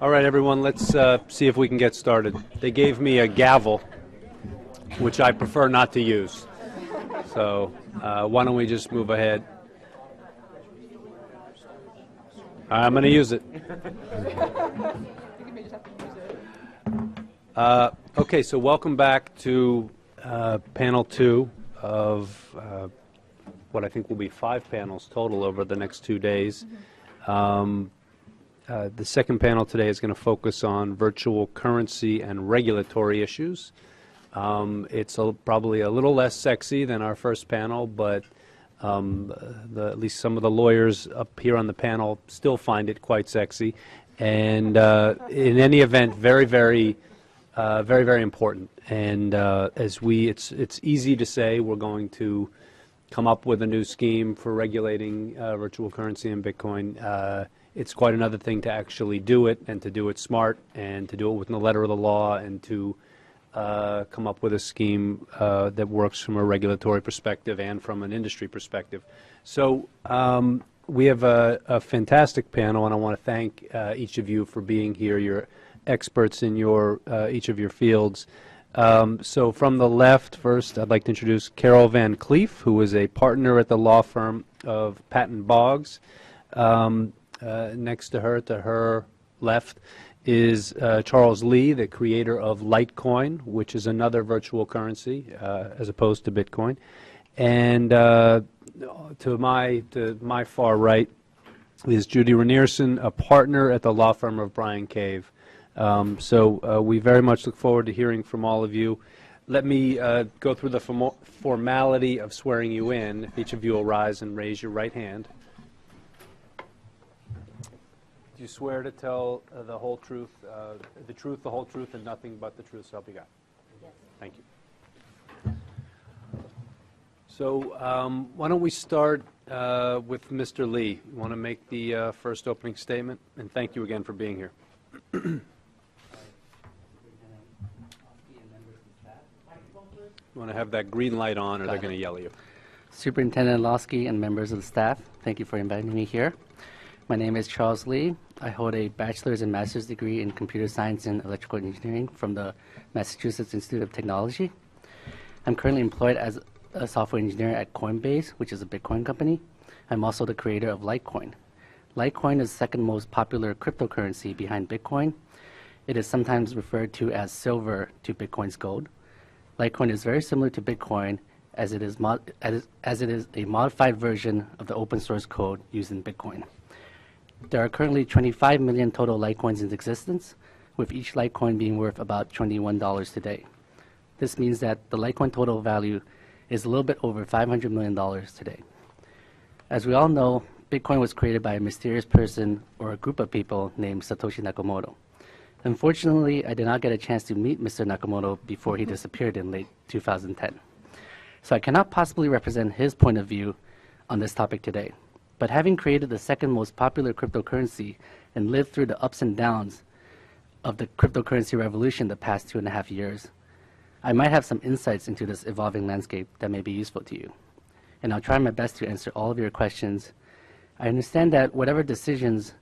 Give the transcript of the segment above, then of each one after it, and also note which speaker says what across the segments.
Speaker 1: All right, everyone, let's see if we can get started. They gave me a gavel, which I prefer not to use. So why don't we just move ahead? I'm going to use it. Okay, so welcome back to panel 2 of what I think will be 5 panels total over the next 2 days. The second panel today is going to focus on virtual currency and regulatory issues. It's probably a little less sexy than our first panel, but at least some of the lawyers up here on the panel still find it quite sexy. And in any event, very, very important. And it's easy to say we're going to come up with a new scheme for regulating virtual currency and Bitcoin. It's quite another thing to actually do it, and to do it smart, and to do it within the letter of the law, and to come up with a scheme that works from a regulatory perspective and from an industry perspective. So we have a fantastic panel, and I want to thank each of you for being here. You're experts in each of your fields. So from the left, first, I'd like to introduce Carol Van Cleef, who is a partner at the law firm of Patton Boggs. Next to her left, is Charles Lee, the creator of Litecoin, which is another virtual currency as opposed to Bitcoin. And to my far right is Judy Ranierson, a partner at the law firm of Bryan Cave. So we very much look forward to hearing from all of you. Let me go through the formality of swearing you in. If each of you will rise and raise your right hand. Do you swear to tell the whole truth, the whole truth, and nothing but the truth, so help you God? Yes. Thank you. So why don't we start with Mr. Lee? You want to make the first opening statement? And thank you again for being here. You want to have that green light on, or they're going to yell at you.
Speaker 2: Superintendent Losky and members of the staff, thank you for inviting me here. My name is Charles Lee. I hold a bachelor's and master's degree in computer science and electrical engineering from the Massachusetts Institute of Technology. I'm currently employed as a software engineer at Coinbase, which is a Bitcoin company. I'm also the creator of Litecoin. Litecoin is the second most popular cryptocurrency behind Bitcoin. It is sometimes referred to as silver to Bitcoin's gold. Litecoin is very similar to Bitcoin as it is a modified version of the open source code used in Bitcoin. There are currently 25 million total Litecoins in existence, with each Litecoin being worth about $21 today. This means that the Litecoin total value is a little bit over $500 million today. As we all know, Bitcoin was created by a mysterious person or a group of people named Satoshi Nakamoto. Unfortunately, I did not get a chance to meet Mr. Nakamoto before he disappeared in late 2010. So I cannot possibly represent his point of view on this topic today. But having created the second most popular cryptocurrency and lived through the ups and downs of the cryptocurrency revolution the past 2.5 years, I might have some insights into this evolving landscape that may be useful to you. And I'll try my best to answer all of your questions. I understand that whatever decisions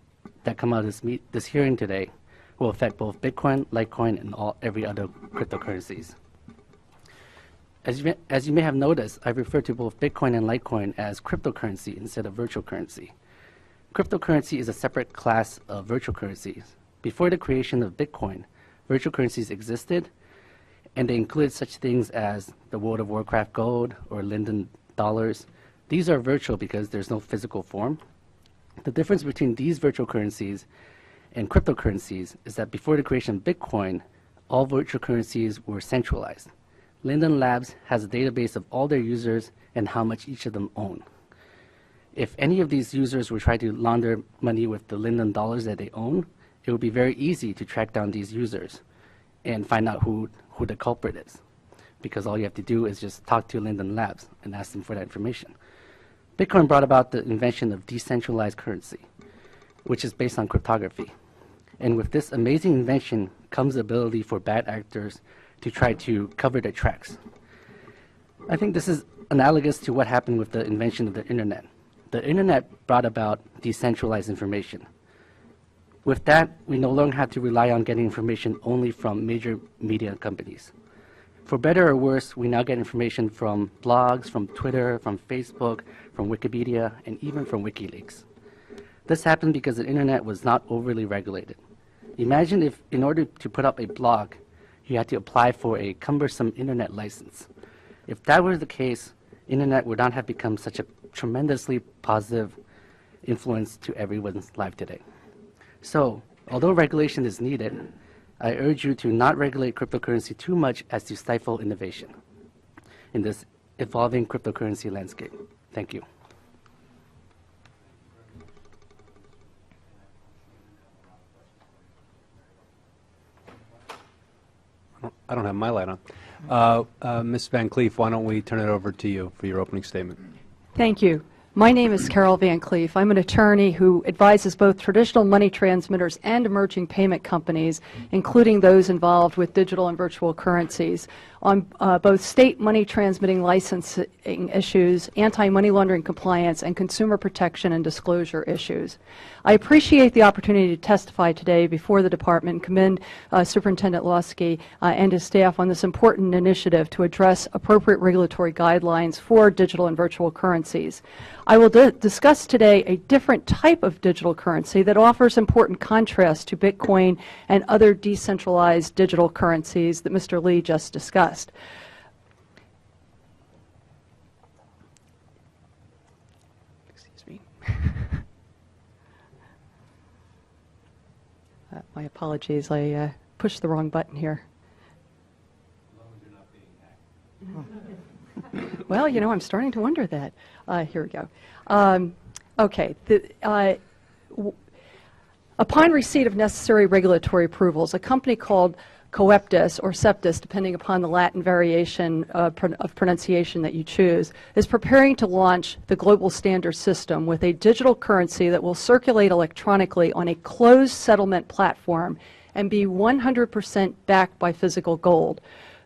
Speaker 2: that come out of this hearing today will affect both Bitcoin, Litecoin, and every other cryptocurrencies. As you may have noticed, I refer to both Bitcoin and Litecoin as cryptocurrency instead of virtual currency. Cryptocurrency is a separate class of virtual currencies. Before the creation of Bitcoin, virtual currencies existed, and they included such things as the World of Warcraft gold or Linden dollars. These are virtual because there's no physical form. The difference between these virtual currencies and cryptocurrencies is that before the creation of Bitcoin, all virtual currencies were centralized. Linden Labs has a database of all their users and how much each of them own. If any of these users were trying to launder money with the Linden dollars that they own, it would be very easy to track down these users and find out who the culprit is, because all you have to do is just talk to Linden Labs and ask them for that information. Bitcoin brought about the invention of decentralized currency, which is based on cryptography. And with this amazing invention comes the ability for bad actors to try to cover their tracks. I think this is analogous to what happened with the invention of the internet. The internet brought about decentralized information. With that, we no longer have to rely on getting information only from major media companies. For better or worse, we now get information from blogs, from Twitter, from Facebook, from Wikipedia, and even from WikiLeaks. This happened because the internet was not overly regulated. Imagine if, in order to put up a blog, you had to apply for a cumbersome internet license. If that were the case, internet would not have become such a tremendously positive influence to everyone's life today. So, although regulation is needed, I urge you to not regulate cryptocurrency too much as to stifle innovation in this evolving cryptocurrency landscape. Thank you.
Speaker 1: I don't have my light on. Ms. Van Cleef, why don't we turn it over to you for your opening statement?
Speaker 3: Thank you. My name is Carol Van Cleef. I'm an attorney who advises both traditional money transmitters and emerging payment companies, including those involved with digital and virtual currencies, on both state money transmitting licensing issues, anti-money laundering compliance, and consumer protection and disclosure issues. I appreciate the opportunity to testify today before the department and commend Superintendent Lasky and his staff on this important initiative to address appropriate regulatory guidelines for digital and virtual currencies. I will discuss today a different type of digital currency that offers important contrast to Bitcoin and other decentralized digital currencies that Mr. Lee just discussed. Excuse me. My apologies, I pushed the wrong button here. Well, you know, I'm starting to wonder that. Here we go. Okay. Upon receipt of necessary regulatory approvals, a company called Coeptus or Septus, depending upon the Latin variation of pronunciation that you choose, is preparing to launch the global standard system with a digital currency that will circulate electronically on a closed settlement platform and be 100% backed by physical gold.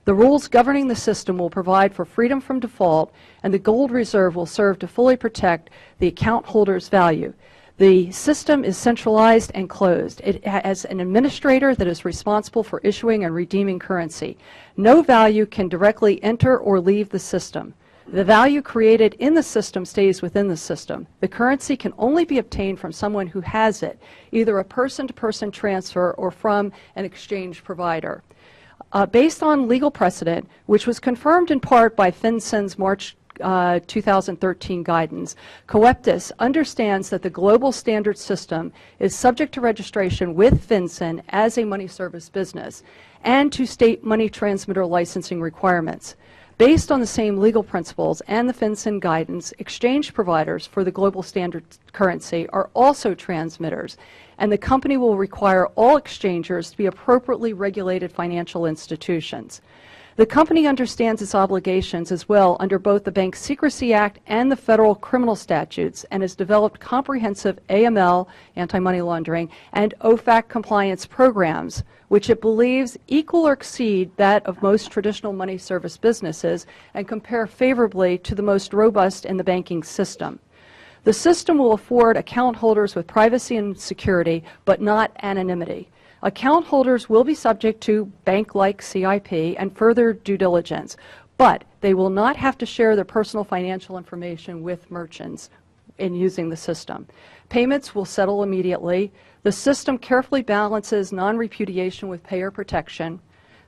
Speaker 3: The rules governing the system will provide for freedom from default, and the gold reserve will serve to fully protect the account holder's value. The system is centralized and closed. It has an administrator that is responsible for issuing and redeeming currency. No value can directly enter or leave the system. The value created in the system stays within the system. The currency can only be obtained from someone who has it, either a person-to-person transfer or from an exchange provider. Based on legal precedent, which was confirmed in part by FinCEN's March 2013 guidance, Coeptus understands that the global standard system is subject to registration with FinCEN as a money service business and to state money transmitter licensing requirements. Based on the same legal principles and the FinCEN guidance, exchange providers for the global standard currency are also transmitters, and the company will require all exchangers to be appropriately regulated financial institutions. The company understands its obligations as well under both the Bank Secrecy Act and the federal criminal statutes, and has developed comprehensive AML, anti-money laundering, and OFAC compliance programs, which it believes equal or exceed that of most traditional money service businesses and compare favorably to the most robust in the banking system. The system will afford account holders with privacy and security, but not anonymity. Account holders will be subject to bank-like CIP and further due diligence, but they will not have to share their personal financial information with merchants in using the system. Payments will settle immediately. The system carefully balances non-repudiation with payer protection.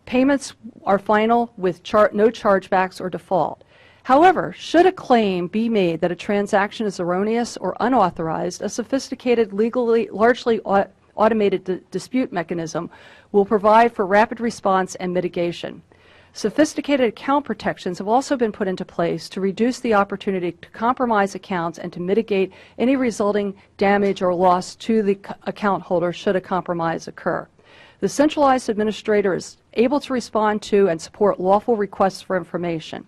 Speaker 3: Payments are final with no chargebacks or default. However, should a claim be made that a transaction is erroneous or unauthorized, a sophisticated, legally largely automated dispute mechanism will provide for rapid response and mitigation. Sophisticated account protections have also been put into place to reduce the opportunity to compromise accounts and to mitigate any resulting damage or loss to the account holder should a compromise occur. The centralized administrator is able to respond to and support lawful requests for information.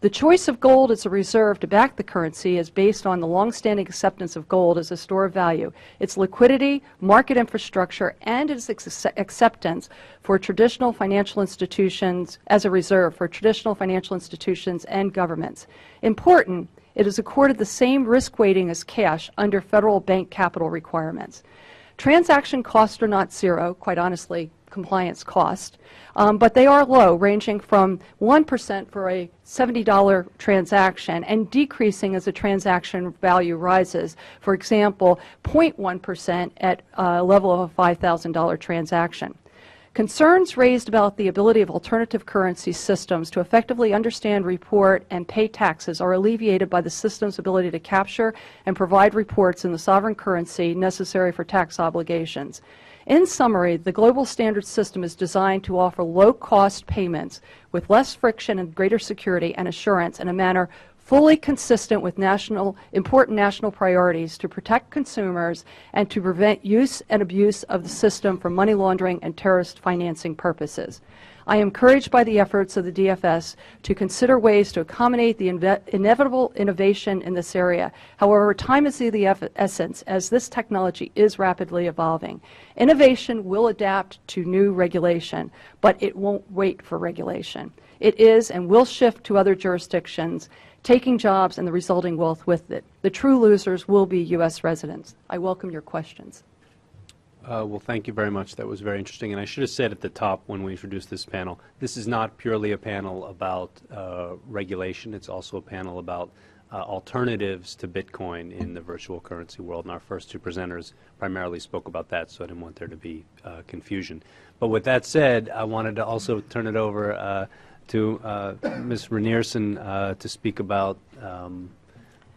Speaker 3: The choice of gold as a reserve to back the currency is based on the long-standing acceptance of gold as a store of value, its liquidity, market infrastructure, and its acceptance for traditional financial institutions as a reserve for traditional financial institutions and governments. Important, it is accorded the same risk weighting as cash under federal bank capital requirements. Transaction costs are not zero, quite honestly, compliance cost, but they are low, ranging from 1% for a $70 transaction and decreasing as the transaction value rises. For example, 0.1% at a level of a $5,000 transaction. Concerns raised about the ability of alternative currency systems to effectively understand, report, and pay taxes are alleviated by the system's ability to capture and provide reports in the sovereign currency necessary for tax obligations. In summary, the global standard system is designed to offer low-cost payments with less friction and greater security and assurance in a manner fully consistent with important national priorities to protect consumers and to prevent use and abuse of the system for money laundering and terrorist financing purposes. I am encouraged by the efforts of the DFS to consider ways to accommodate the inevitable innovation in this area. However, time is of the essence as this technology is rapidly evolving. Innovation will adapt to new regulation, but it won't wait for regulation. It is and will shift to other jurisdictions, taking jobs and the resulting wealth with it. The true losers will be U.S. residents. I welcome your questions.
Speaker 1: Well, thank you very much. That was very interesting. And I should have said at the top when we introduced this panel, this is not purely a panel about regulation. It's also a panel about alternatives to Bitcoin in the virtual currency world. And our first two presenters primarily spoke about that, so I didn't want there to be confusion. But with that said, I wanted to also turn it over to Ms. Renierson to speak about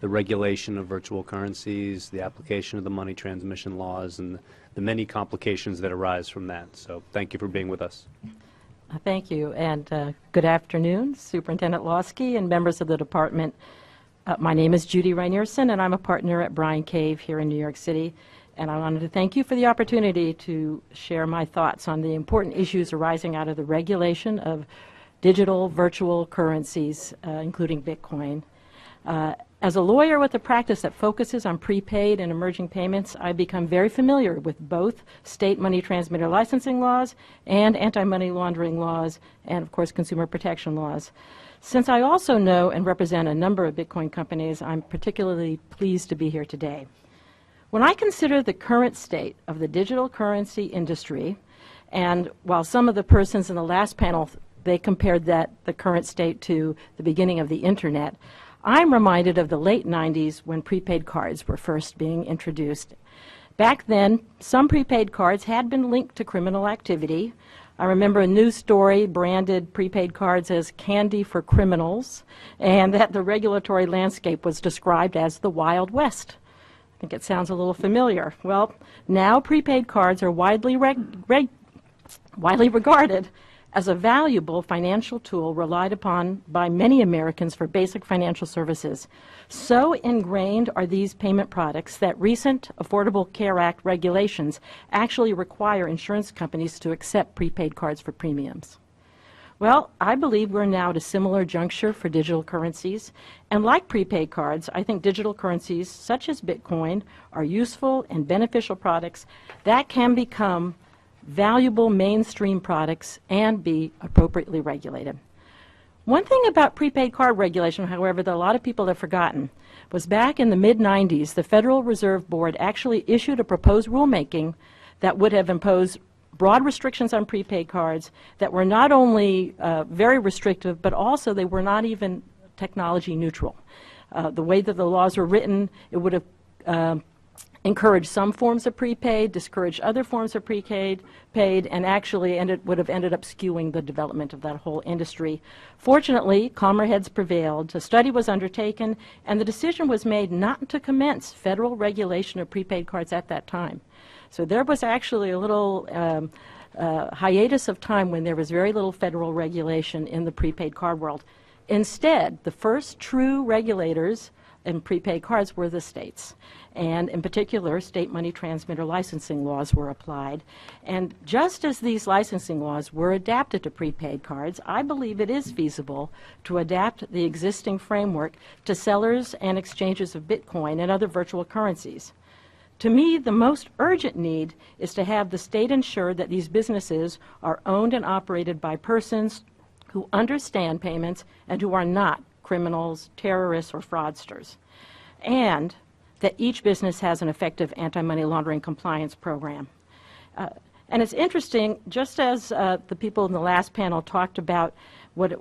Speaker 1: the regulation of virtual currencies, the application of the money transmission laws, and the many complications that arise from that. So thank you for being with us.
Speaker 4: Thank you, and good afternoon, Superintendent Losky and members of the department. My name is Judy Renierson, and I'm a partner at Bryan Cave here in New York City. And I wanted to thank you for the opportunity to share my thoughts on the important issues arising out of the regulation of digital virtual currencies, including Bitcoin. As a lawyer with a practice that focuses on prepaid and emerging payments, I've become very familiar with both state money transmitter licensing laws and anti-money laundering laws and, of course, consumer protection laws. Since I also know and represent a number of Bitcoin companies, I'm particularly pleased to be here today. When I consider the current state of the digital currency industry, and while some of the persons in the last panel, they compared the current state to the beginning of the Internet, I'm reminded of the late 90s when prepaid cards were first being introduced. Back then, some prepaid cards had been linked to criminal activity. I remember a news story branded prepaid cards as candy for criminals, and that the regulatory landscape was described as the Wild West. I think it sounds a little familiar. Well, now prepaid cards are widely regarded as a valuable financial tool relied upon by many Americans for basic financial services. So ingrained are these payment products that recent Affordable Care Act regulations actually require insurance companies to accept prepaid cards for premiums. Well, I believe we're now at a similar juncture for digital currencies, and like prepaid cards, I think digital currencies such as Bitcoin are useful and beneficial products that can become valuable mainstream products and be appropriately regulated. One thing about prepaid card regulation, however, that a lot of people have forgotten, was back in the mid-90s, the Federal Reserve Board actually issued a proposed rulemaking that would have imposed broad restrictions on prepaid cards that were not only very restrictive, but also they were not even technology neutral. The way that the laws were written, it would have encouraged some forms of prepaid, discouraged other forms of prepaid, and actually would have ended up skewing the development of that whole industry. Fortunately, calmer heads prevailed. A study was undertaken, and the decision was made not to commence federal regulation of prepaid cards at that time. So there was actually a little hiatus of time when there was very little federal regulation in the prepaid card world. Instead, the first true regulators in prepaid cards were the states. And in particular, state money transmitter licensing laws were applied. And just as these licensing laws were adapted to prepaid cards, I believe it is feasible to adapt the existing framework to sellers and exchanges of Bitcoin and other virtual currencies. To me, the most urgent need is to have the state ensure that these businesses are owned and operated by persons who understand payments and who are not criminals, terrorists, or fraudsters. And that each business has an effective anti-money laundering compliance program. And it's interesting, just as the people in the last panel talked about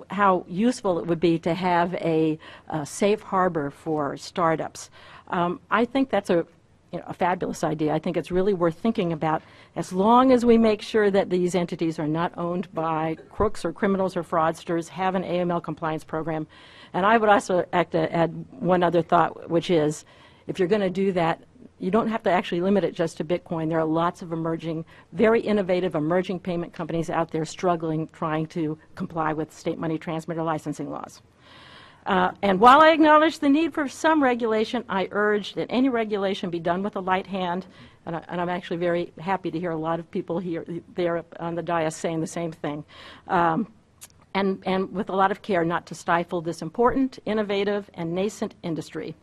Speaker 4: how useful it would be to have a safe harbor for startups, I think that's a fabulous idea. I think it's really worth thinking about, as long as we make sure that these entities are not owned by crooks or criminals or fraudsters, have an AML compliance program. And I would also add one other thought, which is, if you're going to do that, you don't have to actually limit it just to Bitcoin. There are lots of emerging, very innovative emerging payment companies out there struggling, trying to comply with state money transmitter licensing laws. And while I acknowledge the need for some regulation, I urge that any regulation be done with a light hand. And I'm actually very happy to hear a lot of people here there on the dais saying the same thing. And with a lot of care, not to stifle this important, innovative, and nascent industry.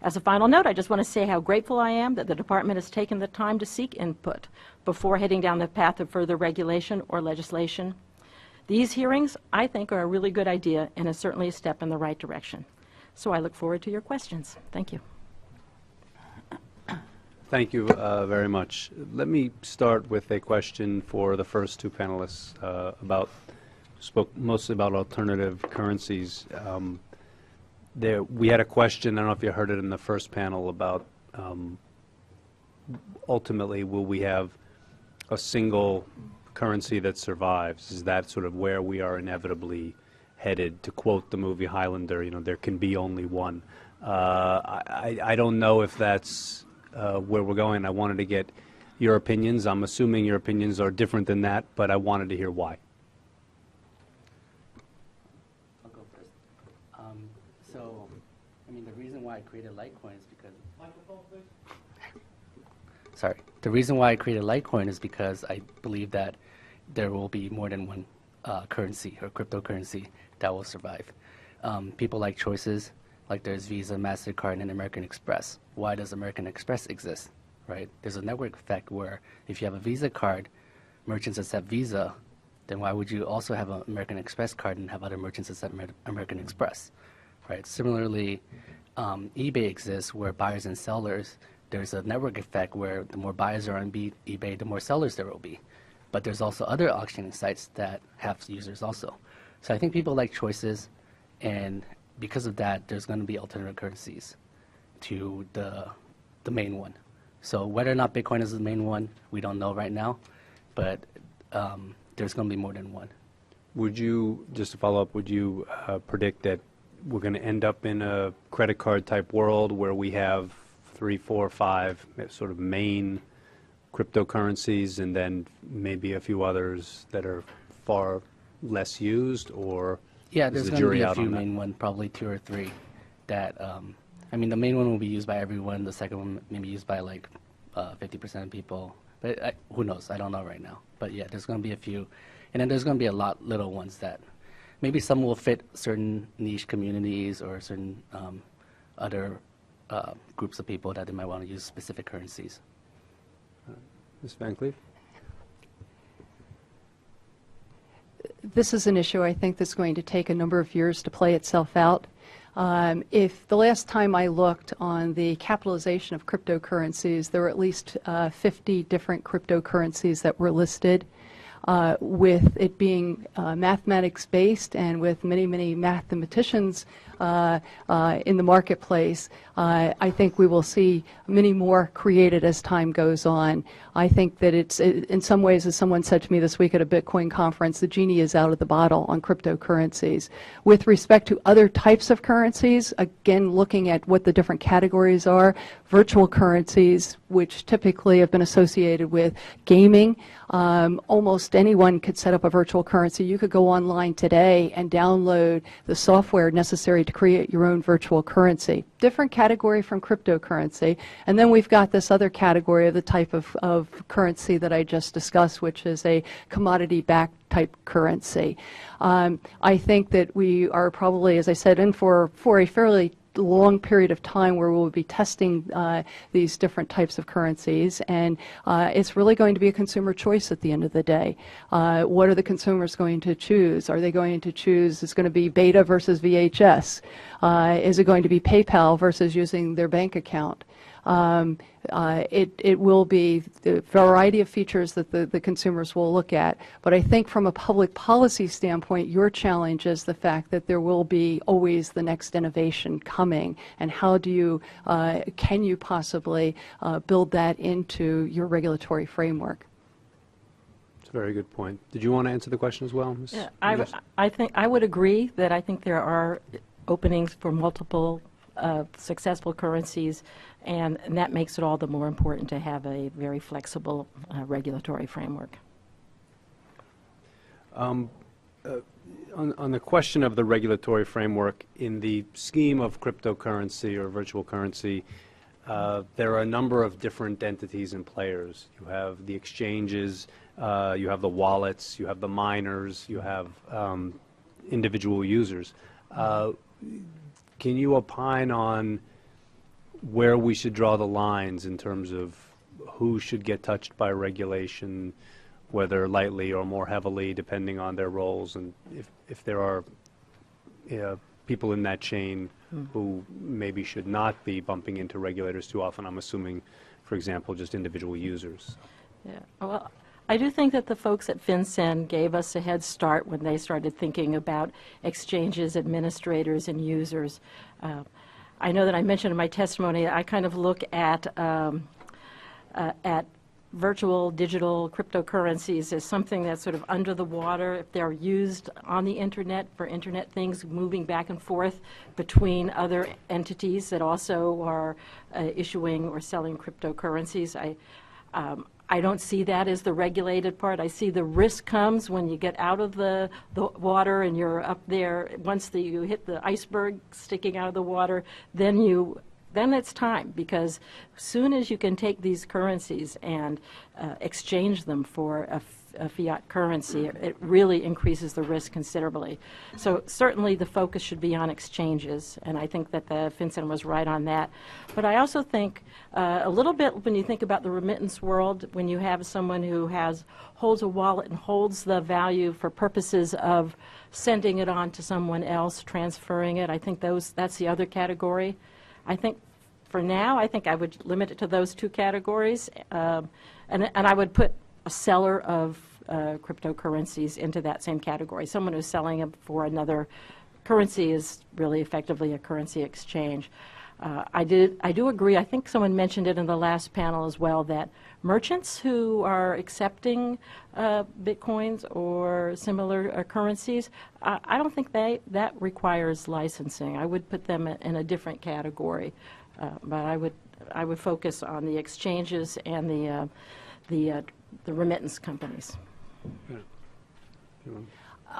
Speaker 4: As a final note, I just want to say how grateful I am that the department has taken the time to seek input before heading down the path of further regulation or legislation. These hearings, I think, are a really good idea and is certainly a step in the right direction. So I look forward to your questions. Thank you.
Speaker 1: Thank you very much. Let me start with a question for the first two panelists spoke mostly about alternative currencies. We had a question, I don't know if you heard it in the first panel, about ultimately will we have a single currency that survives? Is that sort of where we are inevitably headed? To quote the movie Highlander, there can be only one. I don't know if that's where we're going. I wanted to get your opinions. I'm assuming your opinions are different than that, but I wanted to hear why.
Speaker 2: I'll go first. The reason why I created Litecoin is because... Microphone, please. Sorry. The reason why I created Litecoin is because I believe that there will be more than one currency or cryptocurrency that will survive. People like choices, like there's Visa, MasterCard, and American Express. Why does American Express exist, right? There's a network effect where if you have a Visa card, merchants accept Visa, then why would you also have an American Express card and have other merchants accept American Express, right? Similarly, eBay exists where buyers and sellers, there's a network effect where the more buyers are on eBay, the more sellers there will be. But there's also other auctioning sites that have users also. So I think people like choices, and because of that, there's going to be alternative currencies to the main one. So whether or not Bitcoin is the main one, we don't know right now, but there's going to be more than one.
Speaker 1: Would you, just to follow up, would you predict that we're going to end up in a credit card type world where we have 3, 4, 5 sort of main cryptocurrencies and then maybe a few others that are far less used, or
Speaker 2: yeah,
Speaker 1: is
Speaker 2: there's
Speaker 1: the
Speaker 2: going to
Speaker 1: jury
Speaker 2: be a
Speaker 1: out
Speaker 2: few
Speaker 1: on that?
Speaker 2: main ones, probably 2 or 3 that, the main one will be used by everyone. The second one may be used by like 50% of people, but who knows? I don't know right now. But yeah, there's going to be a few. And then there's going to be a lot little ones that maybe some will fit certain niche communities or certain other groups of people that they might want to use specific currencies.
Speaker 1: Ms. Van Cleef?
Speaker 3: This is an issue I think that's going to take a number of years to play itself out. If the last time I looked on the capitalization of cryptocurrencies, there were at least 50 different cryptocurrencies that were listed. With it being mathematics-based and with many, many mathematicians in the marketplace, I think we will see many more created as time goes on. I think that it's, in some ways, as someone said to me this week at a Bitcoin conference, the genie is out of the bottle on cryptocurrencies. With respect to other types of currencies, again, looking at what the different categories are, virtual currencies, which typically have been associated with gaming, almost anyone could set up a virtual currency. You could go online today and download the software necessary to create your own virtual currency. Different category from cryptocurrency. And then we've got this other category of the type of currency that I just discussed, which is a commodity-backed type currency. I think that we are probably, as I said, in for a fairly long period of time where we'll be testing these different types of currencies, and it's really going to be a consumer choice at the end of the day. What are the consumers going to choose? Are they going to choose, it's going to be beta versus VHS? Is it going to be PayPal versus using their bank account? it will be the variety of features that the consumers will look at. But I think from a public policy standpoint, your challenge is the fact that there will be always the next innovation coming, and how do you, can you possibly build that into your regulatory framework?
Speaker 1: It's a very good point. Did you want to answer the question as well, Ms.
Speaker 4: Yeah,
Speaker 1: Rivas?
Speaker 4: I think I would agree that I think there are openings for multiple successful currencies, and that makes it all the more important to have a very flexible regulatory framework.
Speaker 1: On the question of the regulatory framework, in the scheme of cryptocurrency or virtual currency, there are a number of different entities and players. You have the exchanges, you have the wallets, you have the miners, you have individual users. Can you opine on where we should draw the lines in terms of who should get touched by regulation, whether lightly or more heavily, depending on their roles, and if there are people in that chain who maybe should not be bumping into regulators too often? I'm assuming, for example, just individual users.
Speaker 4: Yeah. Well, I do think that the folks at FinCEN gave us a head start when they started thinking about exchanges, administrators, and users. I know that I mentioned in my testimony, I kind of look at virtual digital cryptocurrencies as something that's sort of under the water. If they're used on the internet for internet things, moving back and forth between other entities that also are issuing or selling cryptocurrencies, I don't see that as the regulated part. I see the risk comes when you get out of the water and you're up there. Once you hit the iceberg sticking out of the water, then it's time, because as soon as you can take these currencies and exchange them for a fiat currency, it really increases the risk considerably. So certainly the focus should be on exchanges, and I think that the FinCEN was right on that. But I also think a little bit when you think about the remittance world, when you have someone who holds a wallet and holds the value for purposes of sending it on to someone else, transferring it, I think that's the other category. I think for now, I think I would limit it to those two categories, and I would put a seller of cryptocurrencies into that same category. Someone who's selling them for another currency is really effectively a currency exchange. I do agree. I think someone mentioned it in the last panel as well, that merchants who are accepting bitcoins or similar currencies, I don't think that requires licensing. I would put them in a different category, but I would focus on the exchanges and the remittance companies.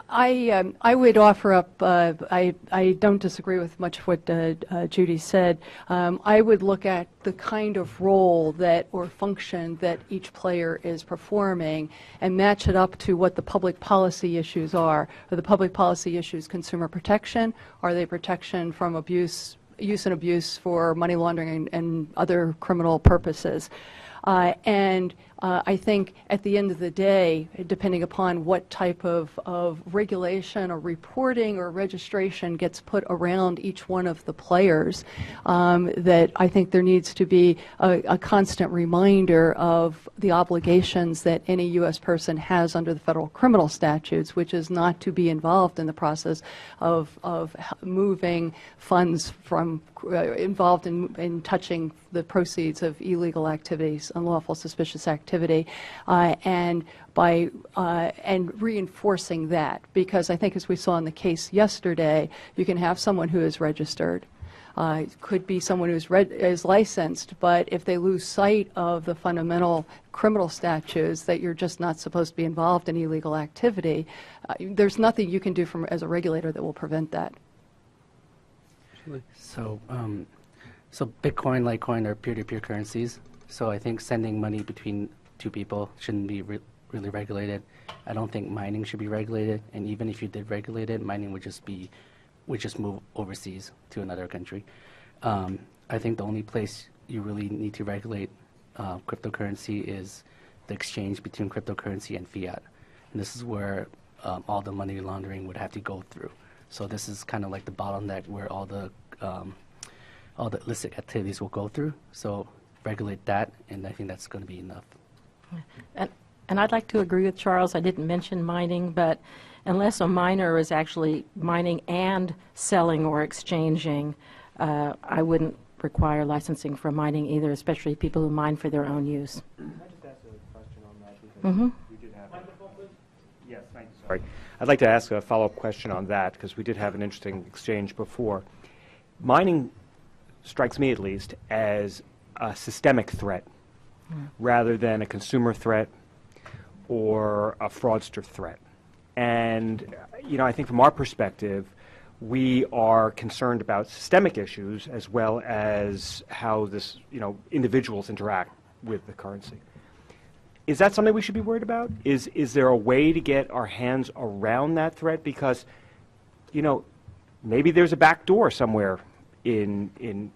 Speaker 3: I would offer up, I don't disagree with much of what Judy said. I would look at the kind of role or function that each player is performing and match it up to what the public policy issues are. Are the public policy issues consumer protection? Are they protection from use and abuse for money laundering and other criminal purposes? I think at the end of the day, depending upon what type of regulation or reporting or registration gets put around each one of the players, that I think there needs to be a constant reminder of the obligations that any U.S. person has under the federal criminal statutes, which is not to be involved in the process of moving funds from involved in touching the proceeds of illegal activities, unlawful suspicious activity, and reinforcing that, because I think, as we saw in the case yesterday, you can have someone who is registered, could be someone who is licensed, but if they lose sight of the fundamental criminal statutes that you're just not supposed to be involved in illegal activity, there's nothing you can do as a regulator that will prevent that.
Speaker 2: So Bitcoin, Litecoin are peer-to-peer currencies. So I think sending money between two people shouldn't be really regulated. I don't think mining should be regulated, and even if you did regulate it, mining would just move overseas to another country. I think the only place you really need to regulate cryptocurrency is the exchange between cryptocurrency and fiat, and this is where all the money laundering would have to go through. So this is kind of like the bottleneck where all the all the illicit activities will go through. So regulate that, and I think that's going to be enough.
Speaker 4: And I'd like to agree with Charles. I didn't mention mining, but unless a miner is actually mining and selling or exchanging, I wouldn't require licensing for mining either, especially people who mine for their own use.
Speaker 5: Can I just ask a question on that? Because we did have Yes, thank you. Sorry. I'd like to ask a follow-up question on that because we did have an interesting exchange before. Mining strikes me, at least, as a systemic threat rather than a consumer threat or a fraudster threat. And, you know, I think from our perspective, we are concerned about systemic issues as well as how this, you know, individuals interact with the currency. Is that something we should be worried about? Is there a way to get our hands around that threat? Because, you know, maybe there's a back door somewhere in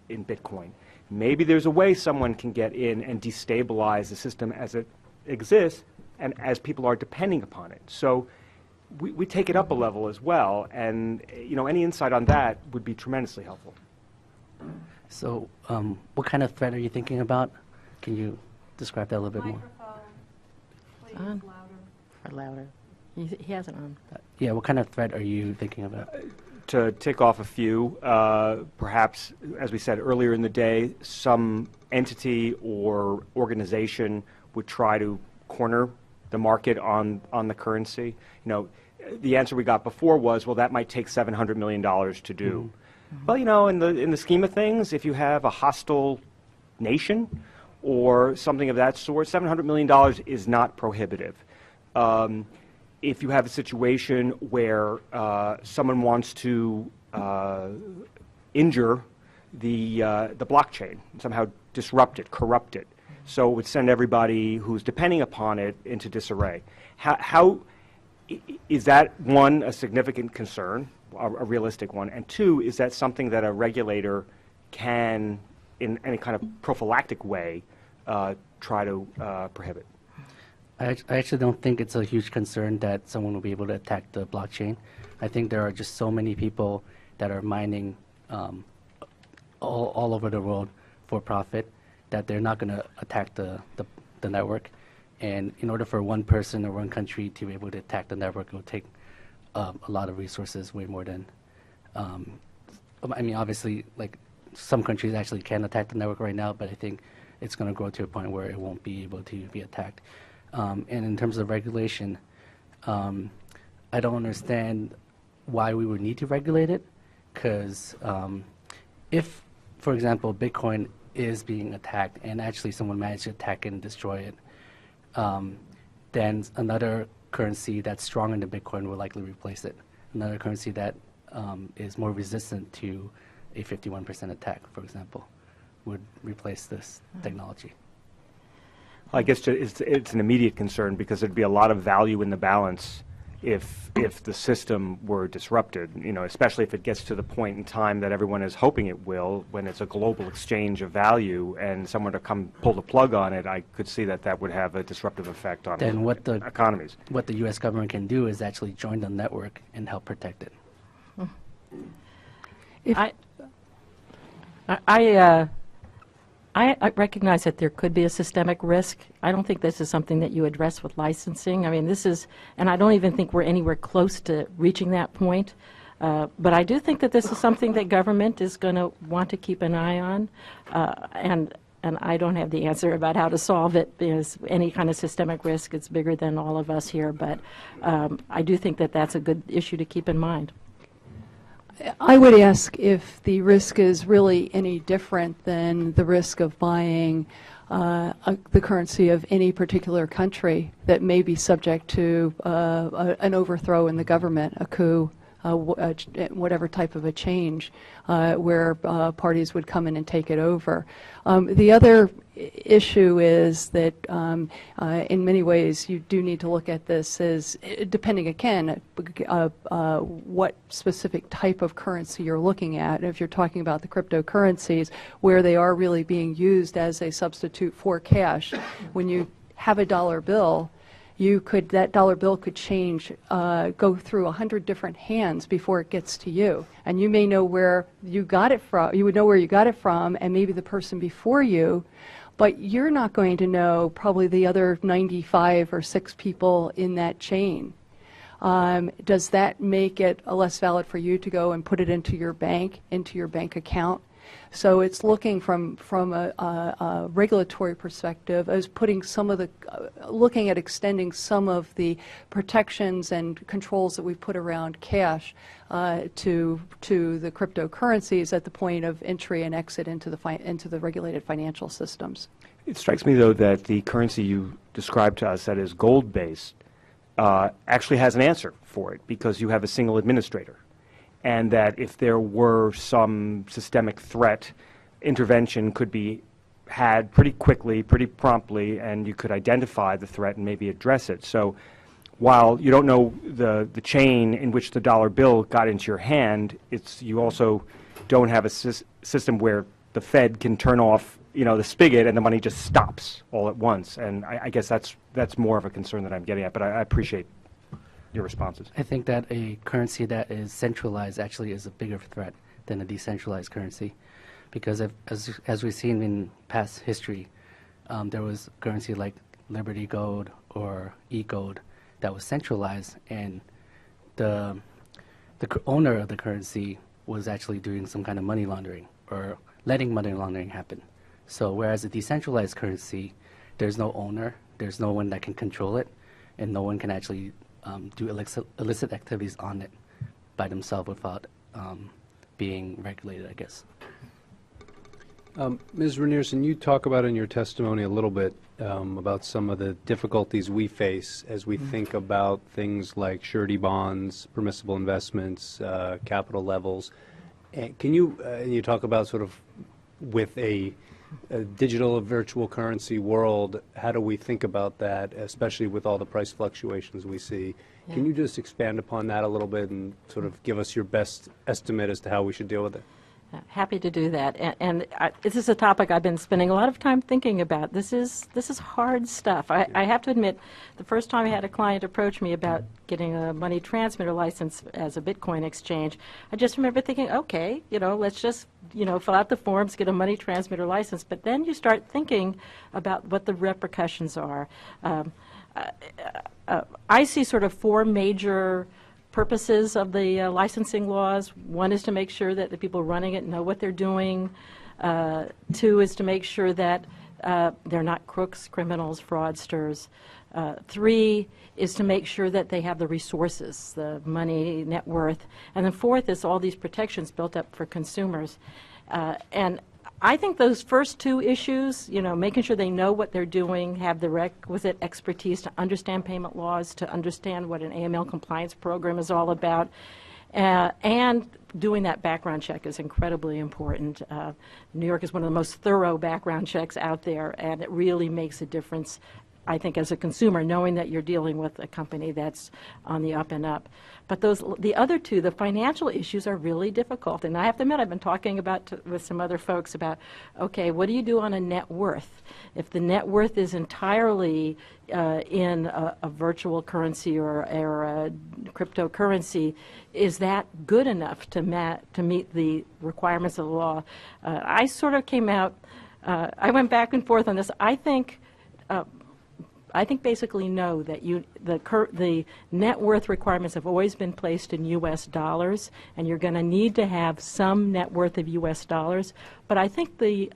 Speaker 5: Bitcoin. Maybe there's a way someone can get in and destabilize the system as it exists and as people are depending upon it. So we take it up a level as well, and you know, any insight on that would be tremendously helpful.
Speaker 2: So what kind of threat are you thinking about? Can you describe that a little bit more?
Speaker 4: On. Or louder. He has it on.
Speaker 2: Yeah, what kind of threat are you thinking about?
Speaker 5: To tick off a few, perhaps, as we said earlier in the day, some entity or organization would try to corner the market on the currency. You know, the answer we got before was, well, that might take $700 million to do. Well, you know, in the scheme of things, if you have a hostile nation or something of that sort, $700 million is not prohibitive. If you have a situation where someone wants to injure the blockchain, somehow disrupt it, corrupt it, so it would send everybody who's depending upon it into disarray. How is that, one, a significant concern, a realistic one, and two, is that something that a regulator can, in any kind of prophylactic way, try to prohibit?
Speaker 2: I actually don't think it's a huge concern that someone will be able to attack the blockchain. I think there are just so many people that are mining all over the world for profit that they're not going to attack the network. And in order for one person or one country to be able to attack the network, it will take a lot of resources, way more than, I mean, obviously, like, some countries actually can attack the network right now, but I think it's going to grow to a point where it won't be able to be attacked. And in terms of regulation, I don't understand why we would need to regulate it, because if, for example, Bitcoin is being attacked and actually someone managed to attack it and destroy it, then another currency that's stronger than Bitcoin will likely replace it. Another currency that is more resistant to a 51% attack, for example, would replace this technology.
Speaker 5: I guess it's an immediate concern because there'd be a lot of value in the balance if the system were disrupted, you know, especially if it gets to the point in time that everyone is hoping it will, when it's a global exchange of value and someone to come pull the plug on it. I could see that would have a disruptive effect on economies.
Speaker 2: What the U.S. government can do is actually join the network and help protect it.
Speaker 4: I recognize that there could be a systemic risk. I don't think this is something that you address with licensing. I mean, this is, and I don't even think we're anywhere close to reaching that point. But I do think that this is something that government is going to want to keep an eye on. And I don't have the answer about how to solve it, because any kind of systemic risk is bigger than all of us here. But I do think that that's a good issue to keep in mind.
Speaker 3: I would ask if the risk is really any different than the risk of buying the currency of any particular country that may be subject to an overthrow in the government, a coup, whatever type of a change, where parties would come in and take it over. The other issue is that in many ways you do need to look at this as, depending again, what specific type of currency you're looking at. If you're talking about the cryptocurrencies, where they are really being used as a substitute for cash, when you have a dollar bill, that dollar bill could change, go through 100 different hands before it gets to you. And you may know where you got it from, you would know where you got it from, and maybe the person before you, but you're not going to know probably the other 95 or 6 people in that chain. Does that make it less valid for you to go and put it into your bank account? So it's looking from a regulatory perspective as putting some of the, looking at extending some of the protections and controls that we've put around cash to the cryptocurrencies at the point of entry and exit into the regulated financial systems.
Speaker 5: It strikes me, though, that the currency you described to us that is gold-based actually has an answer for it, because you have a single administrator. And that if there were some systemic threat, intervention could be had pretty quickly, pretty promptly, and you could identify the threat and maybe address it. So while you don't know the chain in which the dollar bill got into your hand, you also don't have a system where the Fed can turn off, the spigot and the money just stops all at once. And I guess that's more of a concern that I'm getting at, but I appreciate your responses.
Speaker 2: I think that a currency that is centralized actually is a bigger threat than a decentralized currency, because as we've seen in past history, there was currency like Liberty Gold or e-gold that was centralized, and the owner of the currency was actually doing some kind of money laundering or letting money laundering happen. So whereas a decentralized currency, there's no owner, there's no one that can control it, and no one can actually do illicit activities on it by themselves without being regulated, I guess.
Speaker 1: Ms. Ranierson, you talk about in your testimony a little bit about some of the difficulties we face as we think about things like surety bonds, permissible investments, capital levels. Can you, and you talk about sort of with a digital virtual currency world, how do we think about that, especially with all the price fluctuations we see? Yeah. Can you just expand upon that a little bit and sort of give us your best estimate as to how we should deal with it?
Speaker 4: Happy to do that. And this is a topic I've been spending a lot of time thinking about. This is hard stuff. I have to admit, the first time I had a client approach me about getting a money transmitter license as a Bitcoin exchange, I just remember thinking, okay, let's just, fill out the forms, get a money transmitter license. But then you start thinking about what the repercussions are. I see sort of 4 major purposes of the licensing laws. One is to make sure that the people running it know what they're doing. 2 is to make sure that they're not crooks, criminals, fraudsters. 3 is to make sure that they have the resources, the money, net worth. And then 4th is all these protections built up for consumers. And I think those first 2 issues, making sure they know what they're doing, have the requisite expertise to understand payment laws, to understand what an AML compliance program is all about, and doing that background check is incredibly important. New York is one of the most thorough background checks out there, and it really makes a difference, I think, as a consumer, knowing that you're dealing with a company that's on the up and up. But the other 2, the financial issues, are really difficult. And I have to admit, I've been talking with some other folks about, okay, what do you do on a net worth? If the net worth is entirely in a virtual currency or a cryptocurrency, is that good enough to meet the requirements of the law? I sort of came out, I went back and forth on this. I think basically no, that the net worth requirements have always been placed in U.S. dollars, and you're going to need to have some net worth of U.S. dollars. But I think the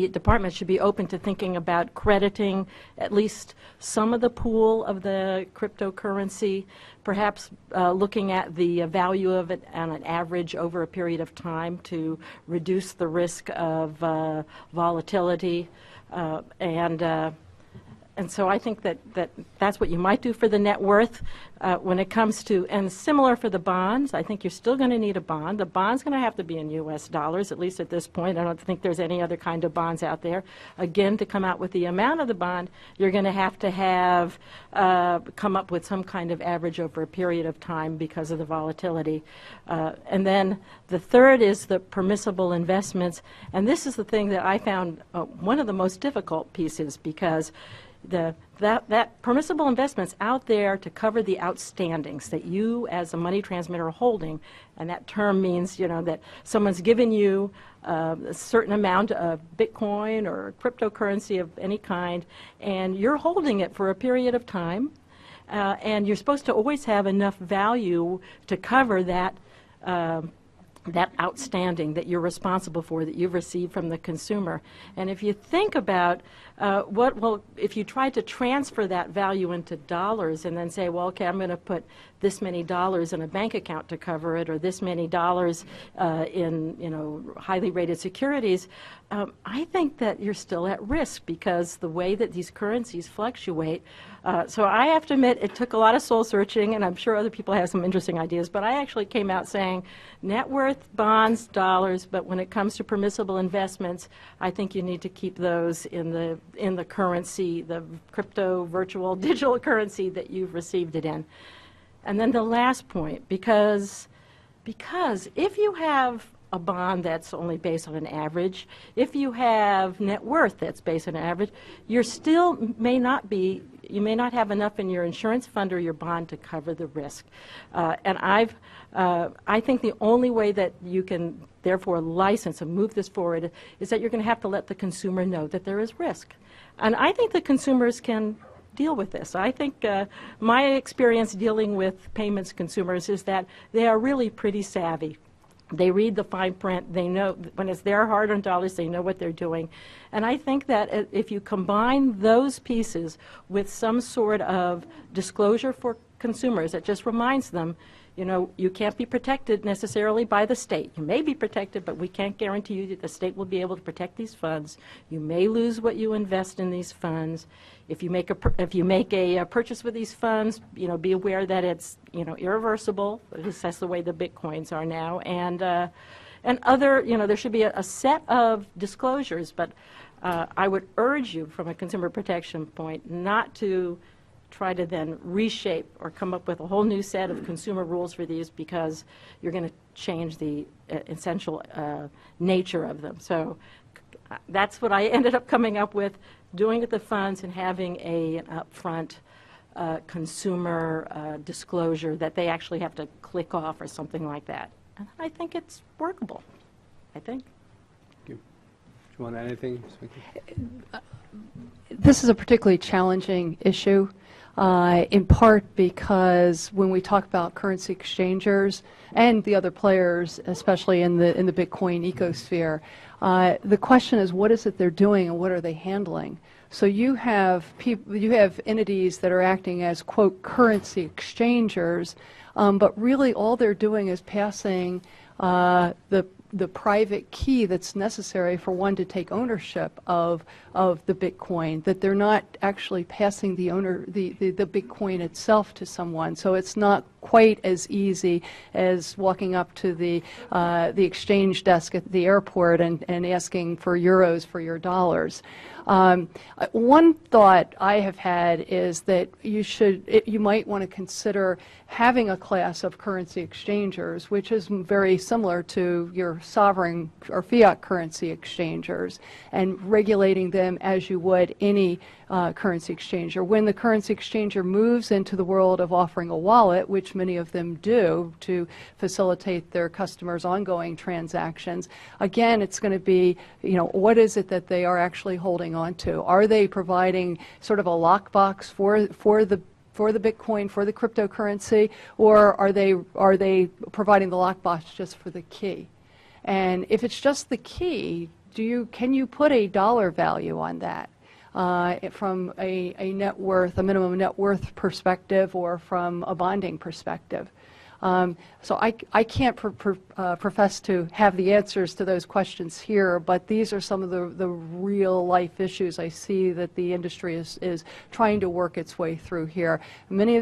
Speaker 4: department should be open to thinking about crediting at least some of the pool of the cryptocurrency, perhaps looking at the value of it on an average over a period of time to reduce the risk of volatility and so I think that's what you might do for the net worth. When it comes to, and similar for the bonds, I think you're still going to need a bond. The bond's going to have to be in U.S. dollars, at least at this point. I don't think there's any other kind of bonds out there. Again, to come out with the amount of the bond, you're going to have come up with some kind of average over a period of time because of the volatility. And then the third is the permissible investments. And this is the thing that I found one of the most difficult pieces, because that permissible investments out there to cover the outstandings that you as a money transmitter are holding, and that term means, you know, that someone's given you a certain amount of Bitcoin or cryptocurrency of any kind, and you're holding it for a period of time, and you're supposed to always have enough value to cover that that outstanding that you're responsible for, that you've received from the consumer. And if you think about if you tried to transfer that value into dollars and then say, well, okay, I'm going to put this many dollars in a bank account to cover it, or this many dollars in, you know, highly rated securities, I think that you're still at risk because the way that these currencies fluctuate. So I have to admit, it took a lot of soul searching, and I'm sure other people have some interesting ideas, but I actually came out saying net worth, bonds, dollars, but when it comes to permissible investments, I think you need to keep those in the currency, the crypto, virtual, digital currency that you've received it in. And then the last point, because if you have a bond that's only based on an average, if you have net worth that's based on an average, you may not have enough in your insurance fund or your bond to cover the risk. And I think the only way that you can therefore license and move this forward is that you're going to have to let the consumer know that there is risk. And I think the consumers can deal with this. I think my experience dealing with payments consumers is that they are really pretty savvy. They read the fine print. They know when it's their hard-earned dollars, they know what they're doing. And I think that if you combine those pieces with some sort of disclosure for consumers that just reminds them, you know, you can't be protected necessarily by the state. You may be protected, but we can't guarantee you that the state will be able to protect these funds. You may lose what you invest in these funds. If you make a purchase with these funds, you know, be aware that it's, you know, irreversible. At least that's the way the Bitcoins are now. And other, you know, there should be a set of disclosures. But I would urge you, from a consumer protection point, not to try to then reshape or come up with a whole new set of consumer rules for these, because you're going to change the essential nature of them. So that's what I ended up coming up with, doing with the funds and having an upfront consumer disclosure that they actually have to click off or something like that. And I think it's workable, I think.
Speaker 1: Thank you. Do you want to add anything?
Speaker 3: This is a particularly challenging issue. In part because when we talk about currency exchangers and the other players, especially in the Bitcoin ecosphere, the question is, what is it they're doing and what are they handling? So you have entities that are acting as, quote, currency exchangers, but really all they're doing is passing the private key that's necessary for one to take ownership of the Bitcoin, that they're not actually passing the Bitcoin itself to someone. So it's not quite as easy as walking up to the exchange desk at the airport and asking for euros for your dollars. One thought I have had is that you might want to consider having a class of currency exchangers, which is very similar to your sovereign or fiat currency exchangers, and regulating them as you would any currency exchanger. When the currency exchanger moves into the world of offering a wallet, which many of them do to facilitate their customers' ongoing transactions, again, it's going to be, you know, what is it that they are actually holding on to? Are they providing sort of a lockbox for the Bitcoin, for the cryptocurrency, or are they providing the lockbox just for the key? And if it's just the key, can you put a dollar value on that? From a net worth, a minimum net worth perspective, or from a bonding perspective. So I can't profess to have the answers to those questions here, but these are some of the real life issues I see that the industry is trying to work its way through here. Many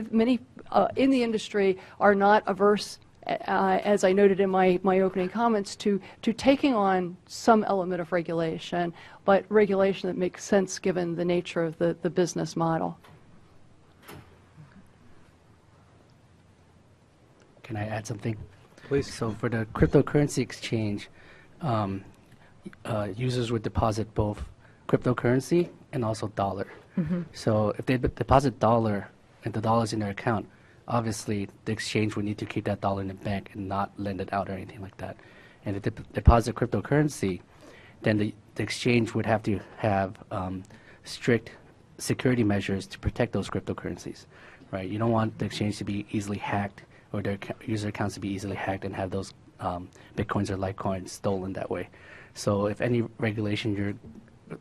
Speaker 3: in the industry are not averse, as I noted in my opening comments, to taking on some element of regulation, but regulation that makes sense given the nature of the business model.
Speaker 2: Can I add something?
Speaker 1: Please.
Speaker 2: So for the cryptocurrency exchange, users would deposit both cryptocurrency and also dollar. So if they deposit dollar and the dollar's in their account, obviously the exchange would need to keep that dollar in the bank and not lend it out or anything like that. And if they deposit cryptocurrency, then the exchange would have to have strict security measures to protect those cryptocurrencies, right? You don't want the exchange to be easily hacked or their user accounts to be easily hacked and have those Bitcoins or Litecoins stolen that way. So if any regulation you're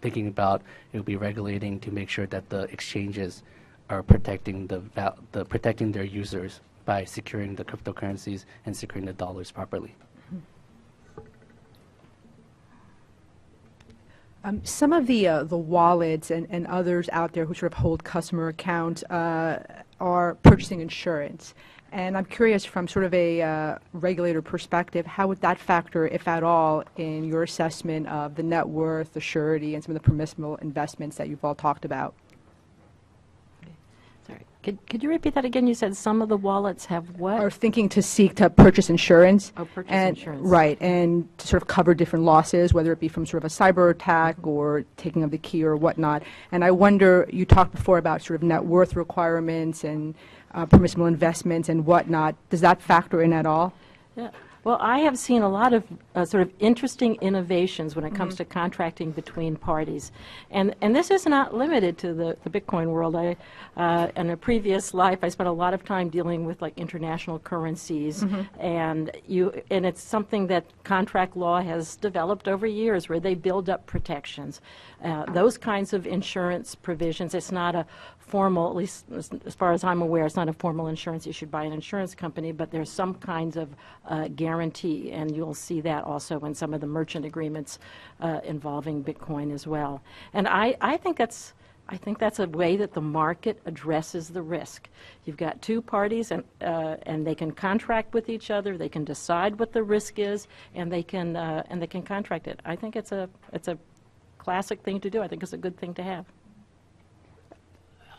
Speaker 2: thinking about, it will be regulating to make sure that the exchanges are protecting protecting their users by securing the cryptocurrencies and securing the dollars properly.
Speaker 6: Some of the wallets and others out there who sort of hold customer accounts are purchasing insurance. And I'm curious from sort of a regulator perspective, how would that factor, if at all, in your assessment of the net worth, the surety, and some of the permissible investments that you've all talked about?
Speaker 4: Sorry. Could you repeat that again? You said some of the wallets have what?
Speaker 6: Are thinking to seek to purchase insurance.
Speaker 4: Oh, purchase
Speaker 6: and,
Speaker 4: insurance.
Speaker 6: Right, and to sort of cover different losses, whether it be from sort of a cyber attack or taking of the key or whatnot. And I wonder, you talked before about sort of net worth requirements and permissible investments and whatnot. Does that factor in at all?
Speaker 4: Yeah. Well, I have seen a lot of sort of interesting innovations when it comes to contracting between parties. And this is not limited to the Bitcoin world. In a previous life, I spent a lot of time dealing with like international currencies. And it's something that contract law has developed over years where they build up protections. Those kinds of insurance provisions, it's not a formal, at least as far as I'm aware, it's not a formal insurance issued by an insurance company, but there's some kinds of guarantee, and you'll see that also in some of the merchant agreements involving Bitcoin as well. And I think that's a way that the market addresses the risk. You've got two parties, and they can contract with each other. They can decide what the risk is, and they can contract it. I think it's a classic thing to do. I think it's a good thing to have.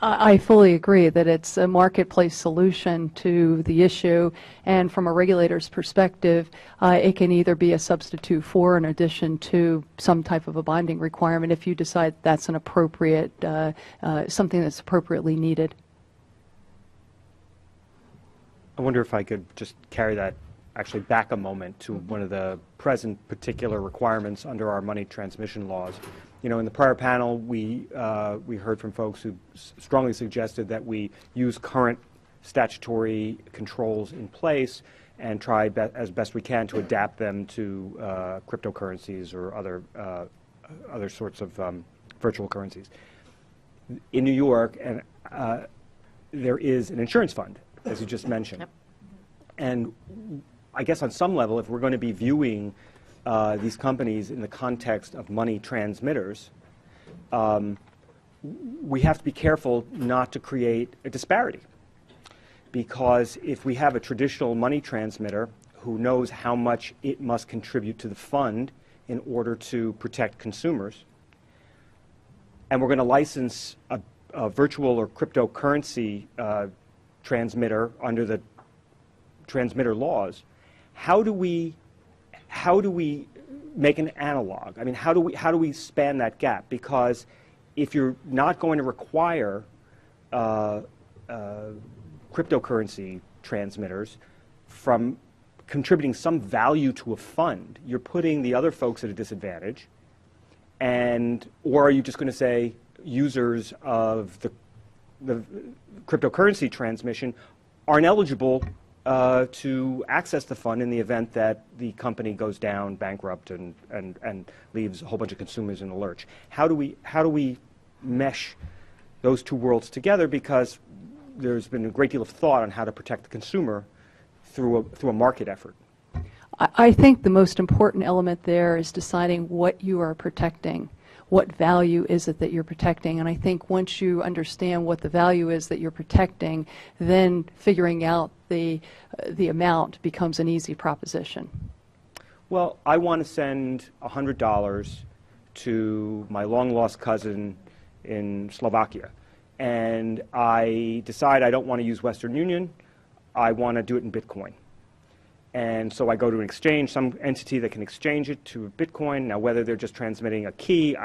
Speaker 3: I fully agree that it's a marketplace solution to the issue, and from a regulator's perspective, it can either be a substitute for, in addition to, some type of a binding requirement if you decide that's an appropriate, something that's appropriately needed.
Speaker 5: I wonder if I could just carry that actually back a moment to one of the present particular requirements under our money transmission laws. You know, in the prior panel, we heard from folks who strongly suggested that we use current statutory controls in place and try as best we can to adapt them to cryptocurrencies or other sorts of virtual currencies. In New York, there is an insurance fund, as you just mentioned.
Speaker 4: Yep.
Speaker 5: And I guess on some level, if we're going to be viewing these companies in the context of money transmitters, we have to be careful not to create a disparity. Because if we have a traditional money transmitter who knows how much it must contribute to the fund in order to protect consumers, and we're going to license a virtual or cryptocurrency transmitter under the transmitter laws, how do we make an analog? I mean, how do we span that gap? Because if you're not going to require cryptocurrency transmitters from contributing some value to a fund, you're putting the other folks at a disadvantage. Or are you just going to say users of the cryptocurrency transmission aren't eligible to access the fund in the event that the company goes down, bankrupt, and leaves a whole bunch of consumers in the lurch? How do we mesh those two worlds together? Because there's been a great deal of thought on how to protect the consumer through a market effort.
Speaker 3: I think the most important element there is deciding what you are protecting. What value is it that you're protecting? And I think once you understand what the value is that you're protecting, then figuring out the amount becomes an easy proposition.
Speaker 5: Well, I want to send $100 to my long-lost cousin in Slovakia, and I decide I don't want to use Western Union. I want to do it in Bitcoin. And so I go to an exchange, some entity that can exchange it to Bitcoin. Now, whether they're just transmitting a key,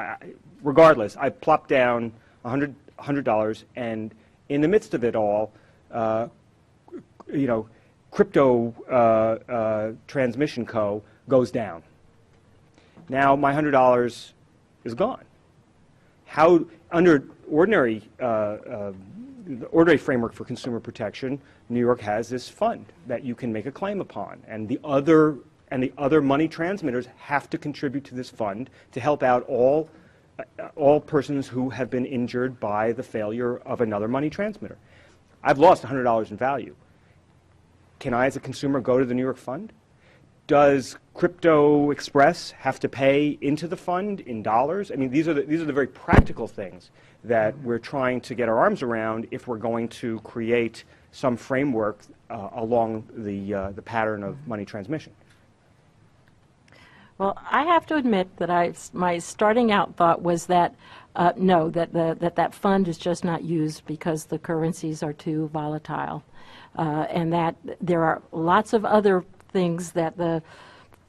Speaker 5: regardless, I plop down $100 $100, and in the midst of it all, crypto transmission co. goes down. Now my $100 is gone. How, under ordinary the ordinary framework for consumer protection, New York has this fund that you can make a claim upon, and the other money transmitters have to contribute to this fund to help out all persons who have been injured by the failure of another money transmitter. I've lost $100 in value. Can I, as a consumer, go to the New York fund? Does Crypto Express have to pay into the fund in dollars? I mean, these are the very practical things that we're trying to get our arms around if we're going to create some framework along the pattern of money transmission.
Speaker 4: Well, I have to admit that my starting out thought was that no, that fund is just not used because the currencies are too volatile, and that there are lots of other things that the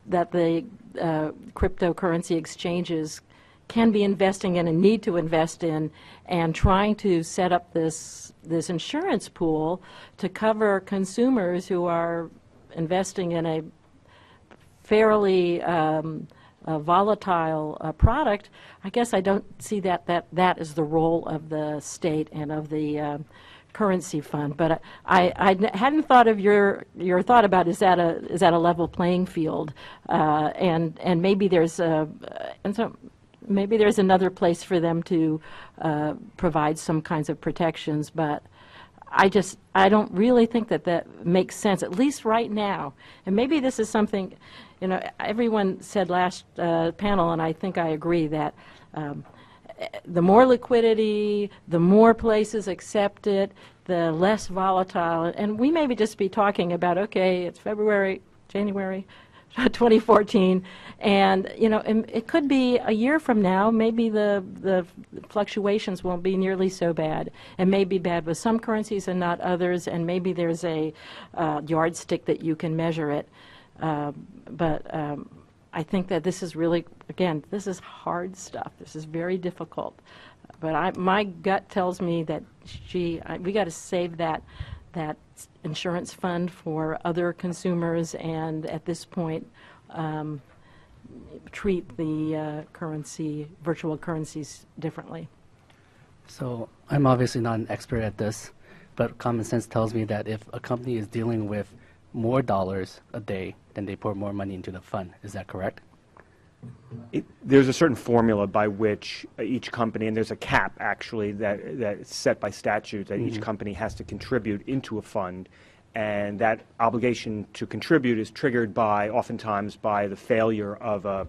Speaker 4: cryptocurrency exchanges can be investing in and need to invest in, and trying to set up this insurance pool to cover consumers who are investing in a fairly volatile product. I guess I don't see that is the role of the state and of the currency fund. But I hadn't thought of your thought about is that a level playing field, and maybe there's maybe there's another place for them to provide some kinds of protections, but I don't really think that makes sense, at least right now. And maybe this is something, everyone said last panel, and I think I agree, that the more liquidity, the more places accept it, the less volatile. And we may just be talking about, okay, it's January 2014, and it could be a year from now. Maybe the fluctuations won't be nearly so bad, and may be bad with some currencies and not others, and maybe there's a yardstick that you can measure it. But I think that this is really, again, this is hard stuff. This is very difficult. But my gut tells me that we got to save that insurance fund for other consumers, and at this point treat the virtual currencies differently.
Speaker 2: So I'm obviously not an expert at this, but common sense tells me that if a company is dealing with more dollars a day, then they pour more money into the fund. Is that correct?
Speaker 5: There's a certain formula by which each company, and there's a cap actually that's set by statute that each company has to contribute into a fund, and that obligation to contribute is triggered oftentimes by the failure of a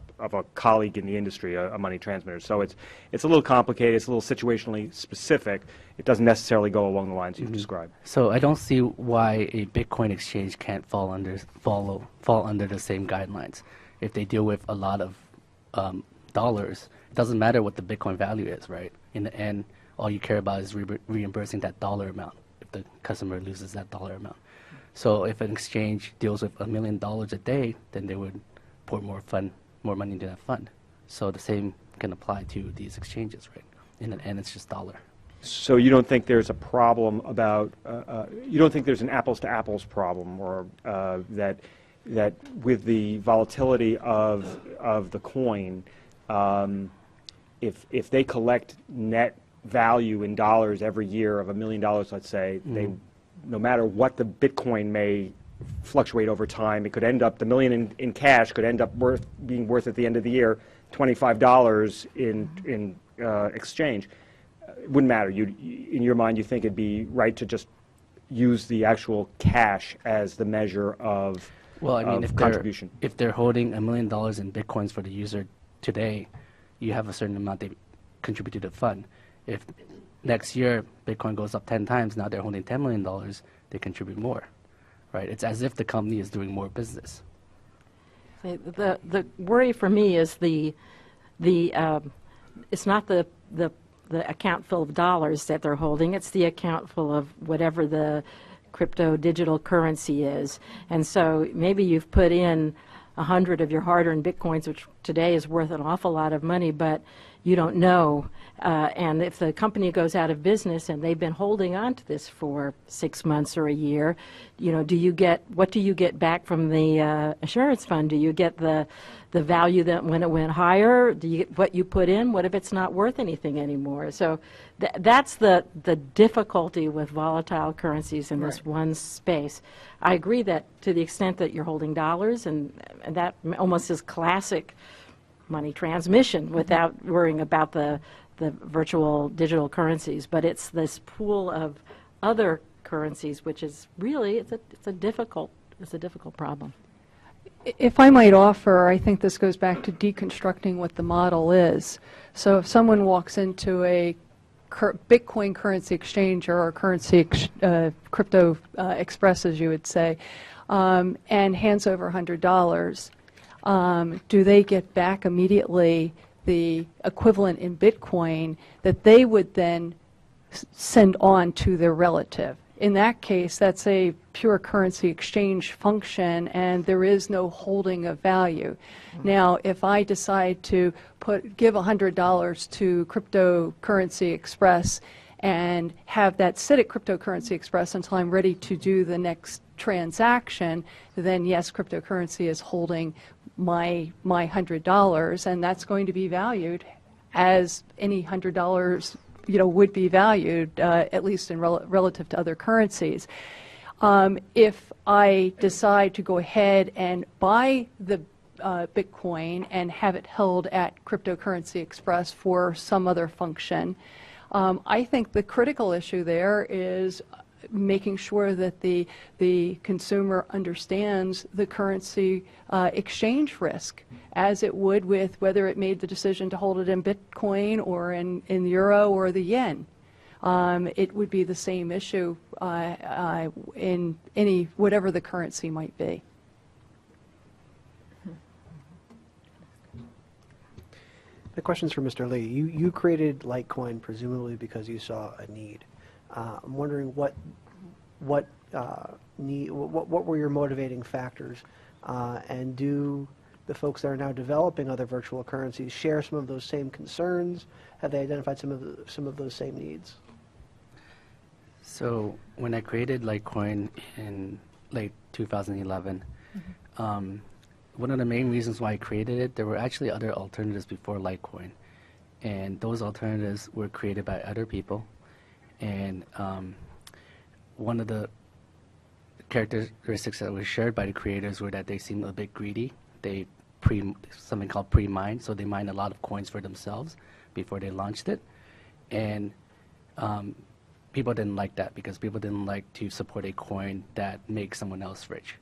Speaker 5: colleague in the industry, a money transmitter. So it's a little complicated, it's a little situationally specific. It doesn't necessarily go along the lines you've described.
Speaker 2: So I don't see why a Bitcoin exchange can't fall under the same guidelines. If they deal with a lot of dollars, it doesn't matter what the Bitcoin value is, right? In the end, all you care about is reimbursing that dollar amount if the customer loses that dollar amount. So if an exchange deals with $1 million a day, then they would pour more money into that fund. So the same can apply to these exchanges, right? In the end, it's just dollar.
Speaker 5: So you don't think there's a problem about, you don't think there's an apples to apples problem, or that with the volatility of the coin, if they collect net value in dollars every year of $1 million, let's say, they, no matter what the Bitcoin may fluctuate over time, it could end up, the million in cash could end up being worth at the end of the year $25 in exchange. It wouldn't matter. In your mind, you think it'd be right to just use the actual cash as the measure of
Speaker 2: Well, I mean,
Speaker 5: contribution.
Speaker 2: If they're holding $1 million in Bitcoins for the user today, you have a certain amount they contribute to the fund. If next year Bitcoin goes up 10 times, now they're holding $10 million, they contribute more, right? It's as if the company is doing more business.
Speaker 4: The worry for me is it's not the account full of dollars that they're holding, it's the account full of whatever the crypto digital currency is. And so maybe you've put in 100 of your hard-earned Bitcoins, which today is worth an awful lot of money, but you don't know. And if the company goes out of business and they've been holding on to this for 6 months or a year, what do you get back from the assurance fund? Do you get the value that when it went higher? Do you get what you put in? What if it's not worth anything anymore? So that's the difficulty with volatile currencies in this one space. I agree that to the extent that you're holding dollars, and that almost is classic money transmission without worrying about the virtual digital currencies, but it's this pool of other currencies, which is really it's a difficult problem.
Speaker 3: If I might offer, I think this goes back to deconstructing what the model is. So if someone walks into a Bitcoin currency exchange or a crypto express, as you would say, and hands over $100, do they get back immediately the equivalent in Bitcoin that they would then send on to their relative? In that case, that's a pure currency exchange function, and there is no holding of value. Now, if I decide to give $100 to Cryptocurrency Express and have that sit at Cryptocurrency Express until I'm ready to do the next transaction, then yes, cryptocurrency is holding my $100, and that's going to be valued as any $100 would be valued, at least in relative to other currencies. If I decide to go ahead and buy the Bitcoin and have it held at Cryptocurrency Express for some other function, I think the critical issue there is making sure that the consumer understands the currency exchange risk, as it would with whether it made the decision to hold it in Bitcoin or in euro or the yen. It would be the same issue in whatever the currency might be.
Speaker 7: The question's for Mr. Lee. You created Litecoin presumably because you saw a need. I'm wondering what were your motivating factors, and do the folks that are now developing other virtual currencies share some of those same concerns? Have they identified some of those same needs?
Speaker 2: So when I created Litecoin in late 2011, one of the main reasons why I created it, there were actually other alternatives before Litecoin, and those alternatives were created by other people. And one of the characteristics that was shared by the creators were that they seemed a bit greedy. They something called pre-mine, so they mined a lot of coins for themselves before they launched it. And people didn't like that because people didn't like to support a coin that makes someone else rich.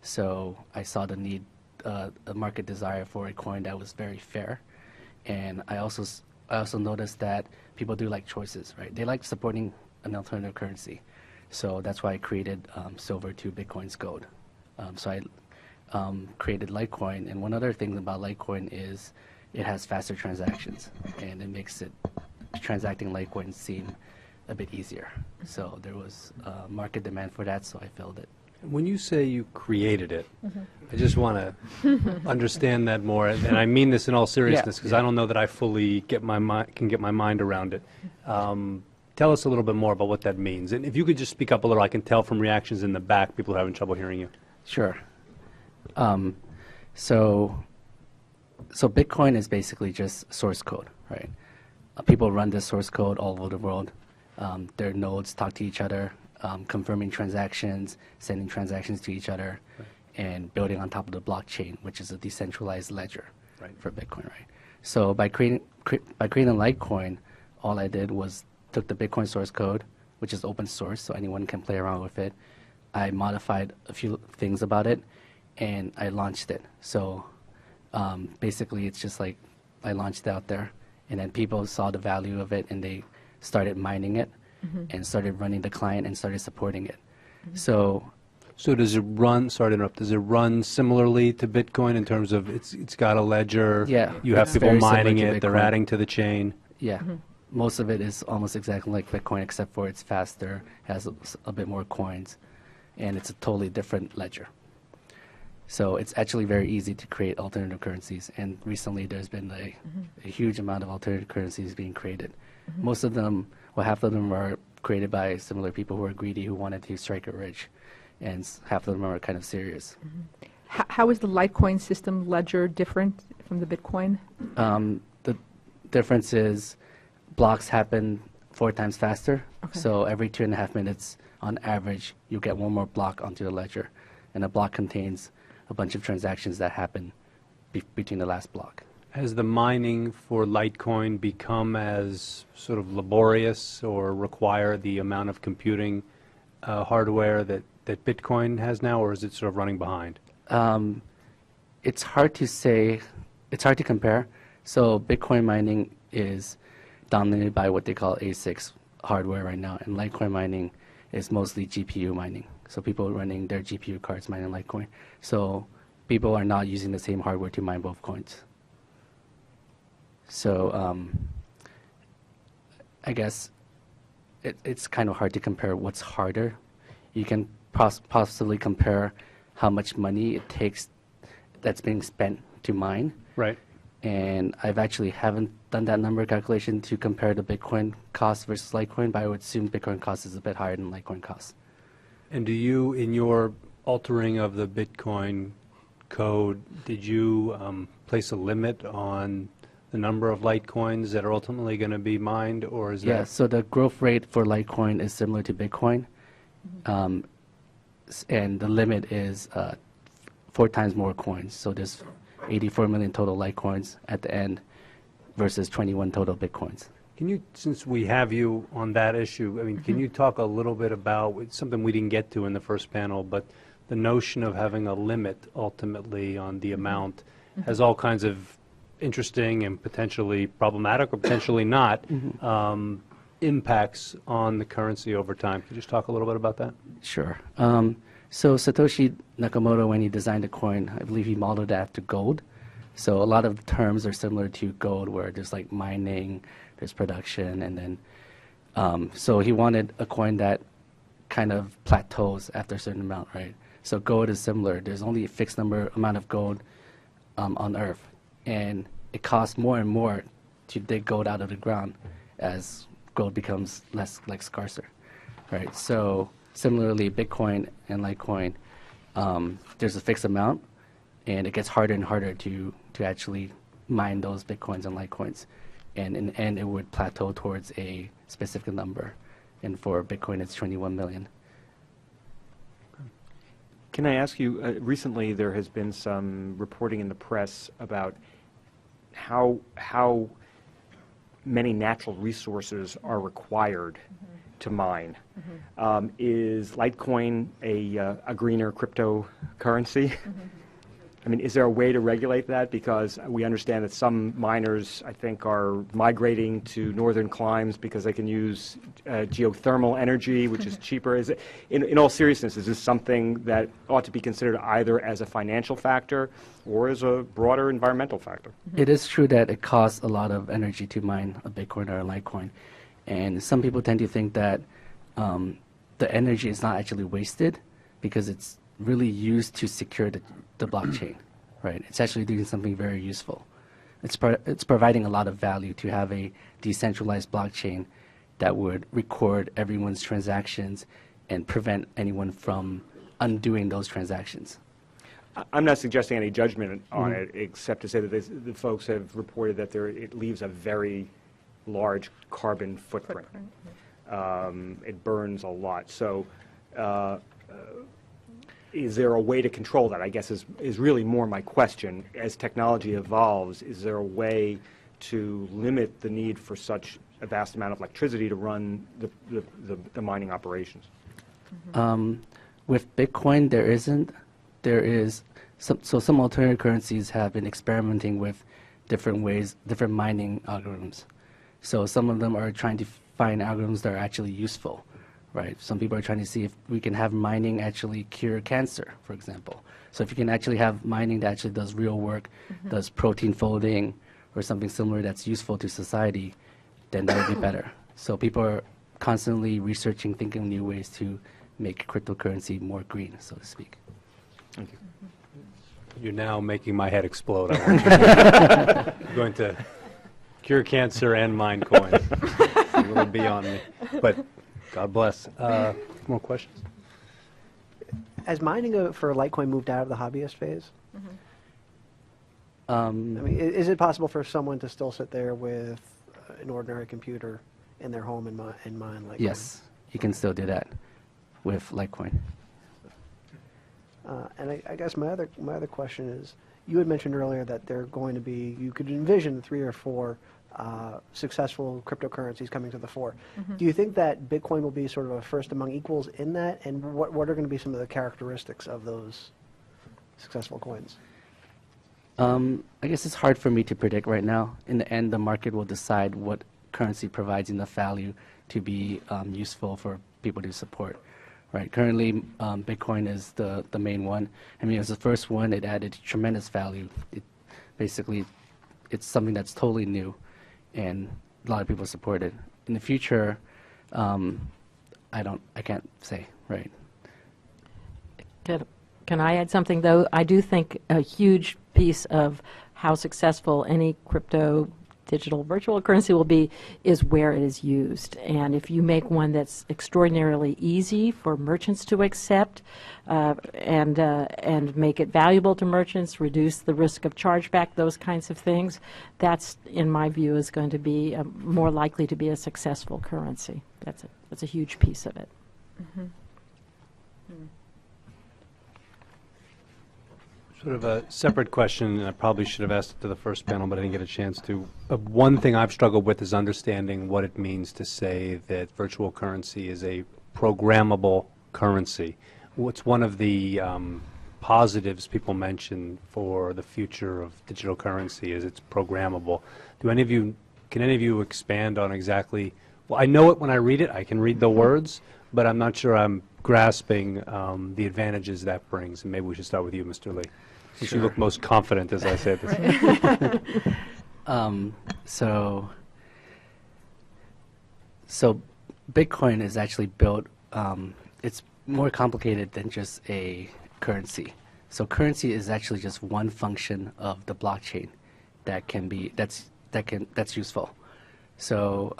Speaker 2: So I saw the need, a market desire for a coin that was very fair. And I also noticed that people do like choices, right? They like supporting an alternative currency. So that's why I created silver to Bitcoin's gold. So I created Litecoin, and one other thing about Litecoin is it has faster transactions, and it makes transacting Litecoin seem a bit easier. So there was market demand for that, so I filled it.
Speaker 1: When you say you created it, I just want to understand that more, and I mean this in all seriousness, because I don't know that I fully can get my mind around it. Tell us a little bit more about what that means. And if you could just speak up a little, I can tell from reactions in the back, people are having trouble hearing you.
Speaker 2: Sure. So Bitcoin is basically just source code, right? People run this source code all over the world. Their nodes talk to each other, confirming transactions, sending transactions to each other, and building on top of the blockchain, which is a decentralized ledger for Bitcoin, right? So by creating Litecoin, all I did was took the Bitcoin source code, which is open source, so anyone can play around with it. I modified a few things about it, and I launched it. So basically, it's just like I launched it out there, and then people saw the value of it, and they started mining it, and started running the client, and started supporting it. So
Speaker 1: does it run, sorry to interrupt, does it run similarly to Bitcoin in terms of it's got a ledger,
Speaker 2: Yeah,
Speaker 1: you have
Speaker 2: it's
Speaker 1: people
Speaker 2: very similar
Speaker 1: mining
Speaker 2: to
Speaker 1: it, they're
Speaker 2: Bitcoin.
Speaker 1: adding to the chain?
Speaker 2: Yeah. Most of it is almost exactly like Bitcoin, except for it's faster, has a bit more coins, and it's a totally different ledger. So it's actually very easy to create alternative currencies. And recently there's been a huge amount of alternative currencies being created. Most of them, well, half of them are created by similar people who are greedy, who wanted to strike it rich. And half of them are kind of serious.
Speaker 6: How is the Litecoin system ledger different from the Bitcoin?
Speaker 2: The difference is blocks happen 4 times faster.
Speaker 6: Okay.
Speaker 2: So every 2.5 minutes, on average, you get one more block onto the ledger. And a block contains a bunch of transactions that happen between the last block.
Speaker 1: Has the mining for Litecoin become as sort of laborious or require the amount of computing hardware that Bitcoin has now, or is it sort of running behind?
Speaker 2: It's hard to say, it's hard to compare. So Bitcoin mining is dominated by what they call ASICs hardware right now, and Litecoin mining is mostly GPU mining. So people running their GPU cards mining Litecoin. So people are not using the same hardware to mine both coins. So I guess it's kind of hard to compare what's harder. You can possibly compare how much money it takes that's being spent to mine.
Speaker 1: Right.
Speaker 2: And I've actually haven't done that number calculation to compare the Bitcoin cost versus Litecoin, but I would assume Bitcoin cost is a bit higher than Litecoin cost.
Speaker 1: And do you, in your altering of the Bitcoin code, did you place a limit on the number of Litecoins that are ultimately going to be mined, or is that?
Speaker 2: Yeah, so the growth rate for Litecoin is similar to Bitcoin. And the limit is 4 times more coins. So there's 84 million total Litecoins at the end versus 21 total Bitcoins.
Speaker 1: Can you, since we have you on that issue, I mean, can you talk a little bit about something we didn't get to in the first panel, but the notion of having a limit ultimately on the amount has all kinds of interesting and potentially problematic or potentially not impacts on the currency over time. Can you just talk a little bit about that?
Speaker 2: Sure. So Satoshi Nakamoto, when he designed the coin, I believe he modeled it after gold. So a lot of the terms are similar to gold, where there's like mining, there's production, and then so he wanted a coin that kind of plateaus after a certain amount, right? So gold is similar. There's only a fixed amount of gold on Earth, and it costs more and more to dig gold out of the ground as gold becomes less scarcer, right? So similarly, Bitcoin and Litecoin, there's a fixed amount, and it gets harder and harder to actually mine those Bitcoins and Litecoins. And in the end, it would plateau towards a specific number. And for Bitcoin, it's 21 million.
Speaker 5: Can I ask you, recently there has been some reporting in the press about how many natural resources are required to mine. Is Litecoin a greener cryptocurrency? I mean, is there a way to regulate that? Because we understand that some miners, I think, are migrating to northern climes because they can use geothermal energy, which is cheaper. Is it, in all seriousness, is this something that ought to be considered either as a financial factor or as a broader environmental factor?
Speaker 2: It is true that it costs a lot of energy to mine a Bitcoin or a Litecoin. And some people tend to think that the energy is not actually wasted because it's really used to secure the blockchain, right? It's actually doing something very useful. It's providing a lot of value to have a decentralized blockchain that would record everyone's transactions and prevent anyone from undoing those transactions.
Speaker 5: I'm not suggesting any judgment on it, except to say that the folks have reported that it leaves a very large carbon footprint. It burns a lot. So is there a way to control that, I guess, is really more my question. As technology evolves, is there a way to limit the need for such a vast amount of electricity to run the mining operations?
Speaker 2: With Bitcoin, there isn't. There is some alternative currencies have been experimenting with different ways, different mining algorithms. So some of them are trying to find algorithms that are actually useful, right? Some people are trying to see if we can have mining actually cure cancer, for example. So if you can actually have mining that actually does real work, does protein folding, or something similar that's useful to society, then that would be better. So people are constantly researching, thinking of new ways to make cryptocurrency more green, so to speak.
Speaker 5: Thank you.
Speaker 1: You're now making my head explode. I'm going to cure cancer and mine coins. It's a little beyond me. But God bless. More questions?
Speaker 7: Has mining for Litecoin moved out of the hobbyist phase? I mean, is it possible for someone to still sit there with an ordinary computer in their home and mine Litecoin?
Speaker 2: Yes, you can still do that with Litecoin.
Speaker 7: And I guess my other question is, you had mentioned earlier that there are going to be, you could envision 3 or 4 successful cryptocurrencies coming to the fore. Do you think that Bitcoin will be sort of a first among equals in that? And what are going to be some of the characteristics of those successful coins?
Speaker 2: I guess it's hard for me to predict right now. In the end, the market will decide what currency provides enough value to be useful for people to support. Right. Currently, Bitcoin is the main one. I mean, as the first one, it added tremendous value. Basically, it's something that's totally new, and a lot of people support it. In the future, I can't say. Right.
Speaker 4: Can I add something, though? I do think a huge piece of how successful any crypto digital virtual currency will be is where it is used. And if you make one that's extraordinarily easy for merchants to accept and make it valuable to merchants, reduce the risk of chargeback, those kinds of things, that's, in my view, is going to be more likely to be a successful currency. That's a huge piece of it.
Speaker 1: Sort of a separate question, and I probably should have asked it to the first panel, but I didn't get a chance to. One thing I've struggled with is understanding what it means to say that virtual currency is a programmable currency. What's one of the positives people mention for the future of digital currency is it's programmable. Can any of you expand on exactly, well, I know it when I read it, I can read the words, but I'm not sure I'm grasping the advantages that brings. And maybe we should start with you, Mr. Lee. Since you look most confident as I say this.
Speaker 2: So Bitcoin is actually built, it's more complicated than just a currency. So currency is actually just one function of the blockchain that can be, that's useful. So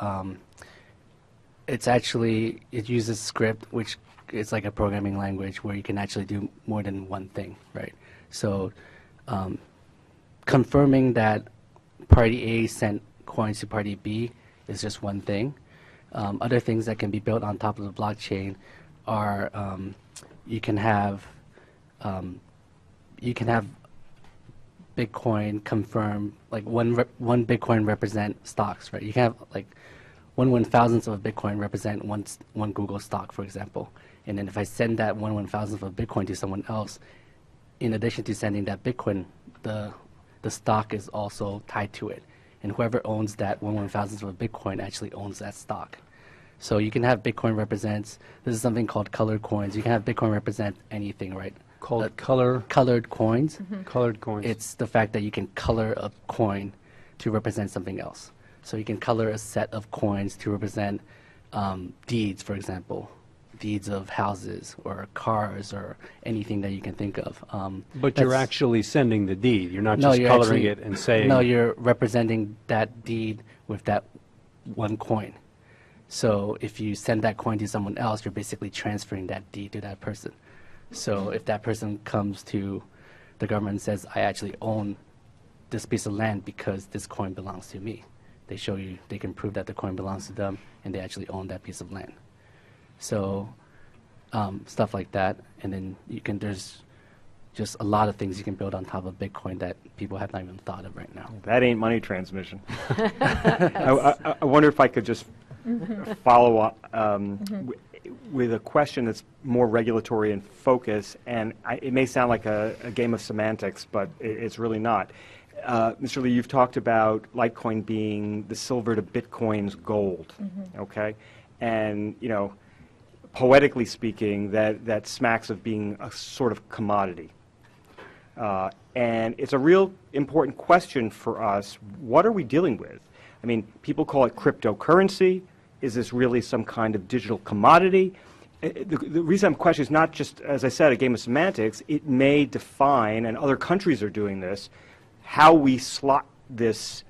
Speaker 2: it uses script, which is like a programming language where you can actually do more than one thing, right? So confirming that party A sent coins to party B is just one thing. Other things that can be built on top of the blockchain are you can have Bitcoin confirm, like one Bitcoin represent stocks, right? You can have like 1/1000th of a Bitcoin represent one Google stock, for example. And then if I send that 1/1000th of a Bitcoin to someone else, in addition to sending that Bitcoin, the stock is also tied to it. And whoever owns that 1/1000th of a Bitcoin actually owns that stock. So you can have Bitcoin represents, this is something called colored coins. You can have Bitcoin represent anything, right?
Speaker 1: Called
Speaker 2: colored coins.
Speaker 1: Colored coins.
Speaker 2: It's the fact that you can color a coin to represent something else. So you can color a set of coins to represent deeds, for example, deeds of houses or cars or anything that you can think of.
Speaker 1: But you're actually sending the deed. You're not
Speaker 2: No,
Speaker 1: just
Speaker 2: you're
Speaker 1: coloring
Speaker 2: actually-
Speaker 1: it and saying.
Speaker 2: No, you're representing that deed with that one coin. So if you send that coin to someone else, you're basically transferring that deed to that person. So if that person comes to the government and says, I actually own this piece of land because this coin belongs to me, they show you, they can prove that the coin belongs to them and they actually own that piece of land. So stuff like that. And then there's just a lot of things you can build on top of Bitcoin that people have not even thought of right now.
Speaker 5: That ain't money transmission. I wonder if I could just follow up with a question that's more regulatory in focus, and it may sound like a game of semantics, but it's really not. Mr. Lee, you've talked about Litecoin being the silver to Bitcoin's gold, okay? And, you know, poetically speaking, that smacks of being a sort of commodity. And it's a real important question for us. What are we dealing with? I mean, people call it cryptocurrency. Is this really some kind of digital commodity? The reason I'm questioning is not just, as I said, a game of semantics. It may define, and other countries are doing this, how we slot this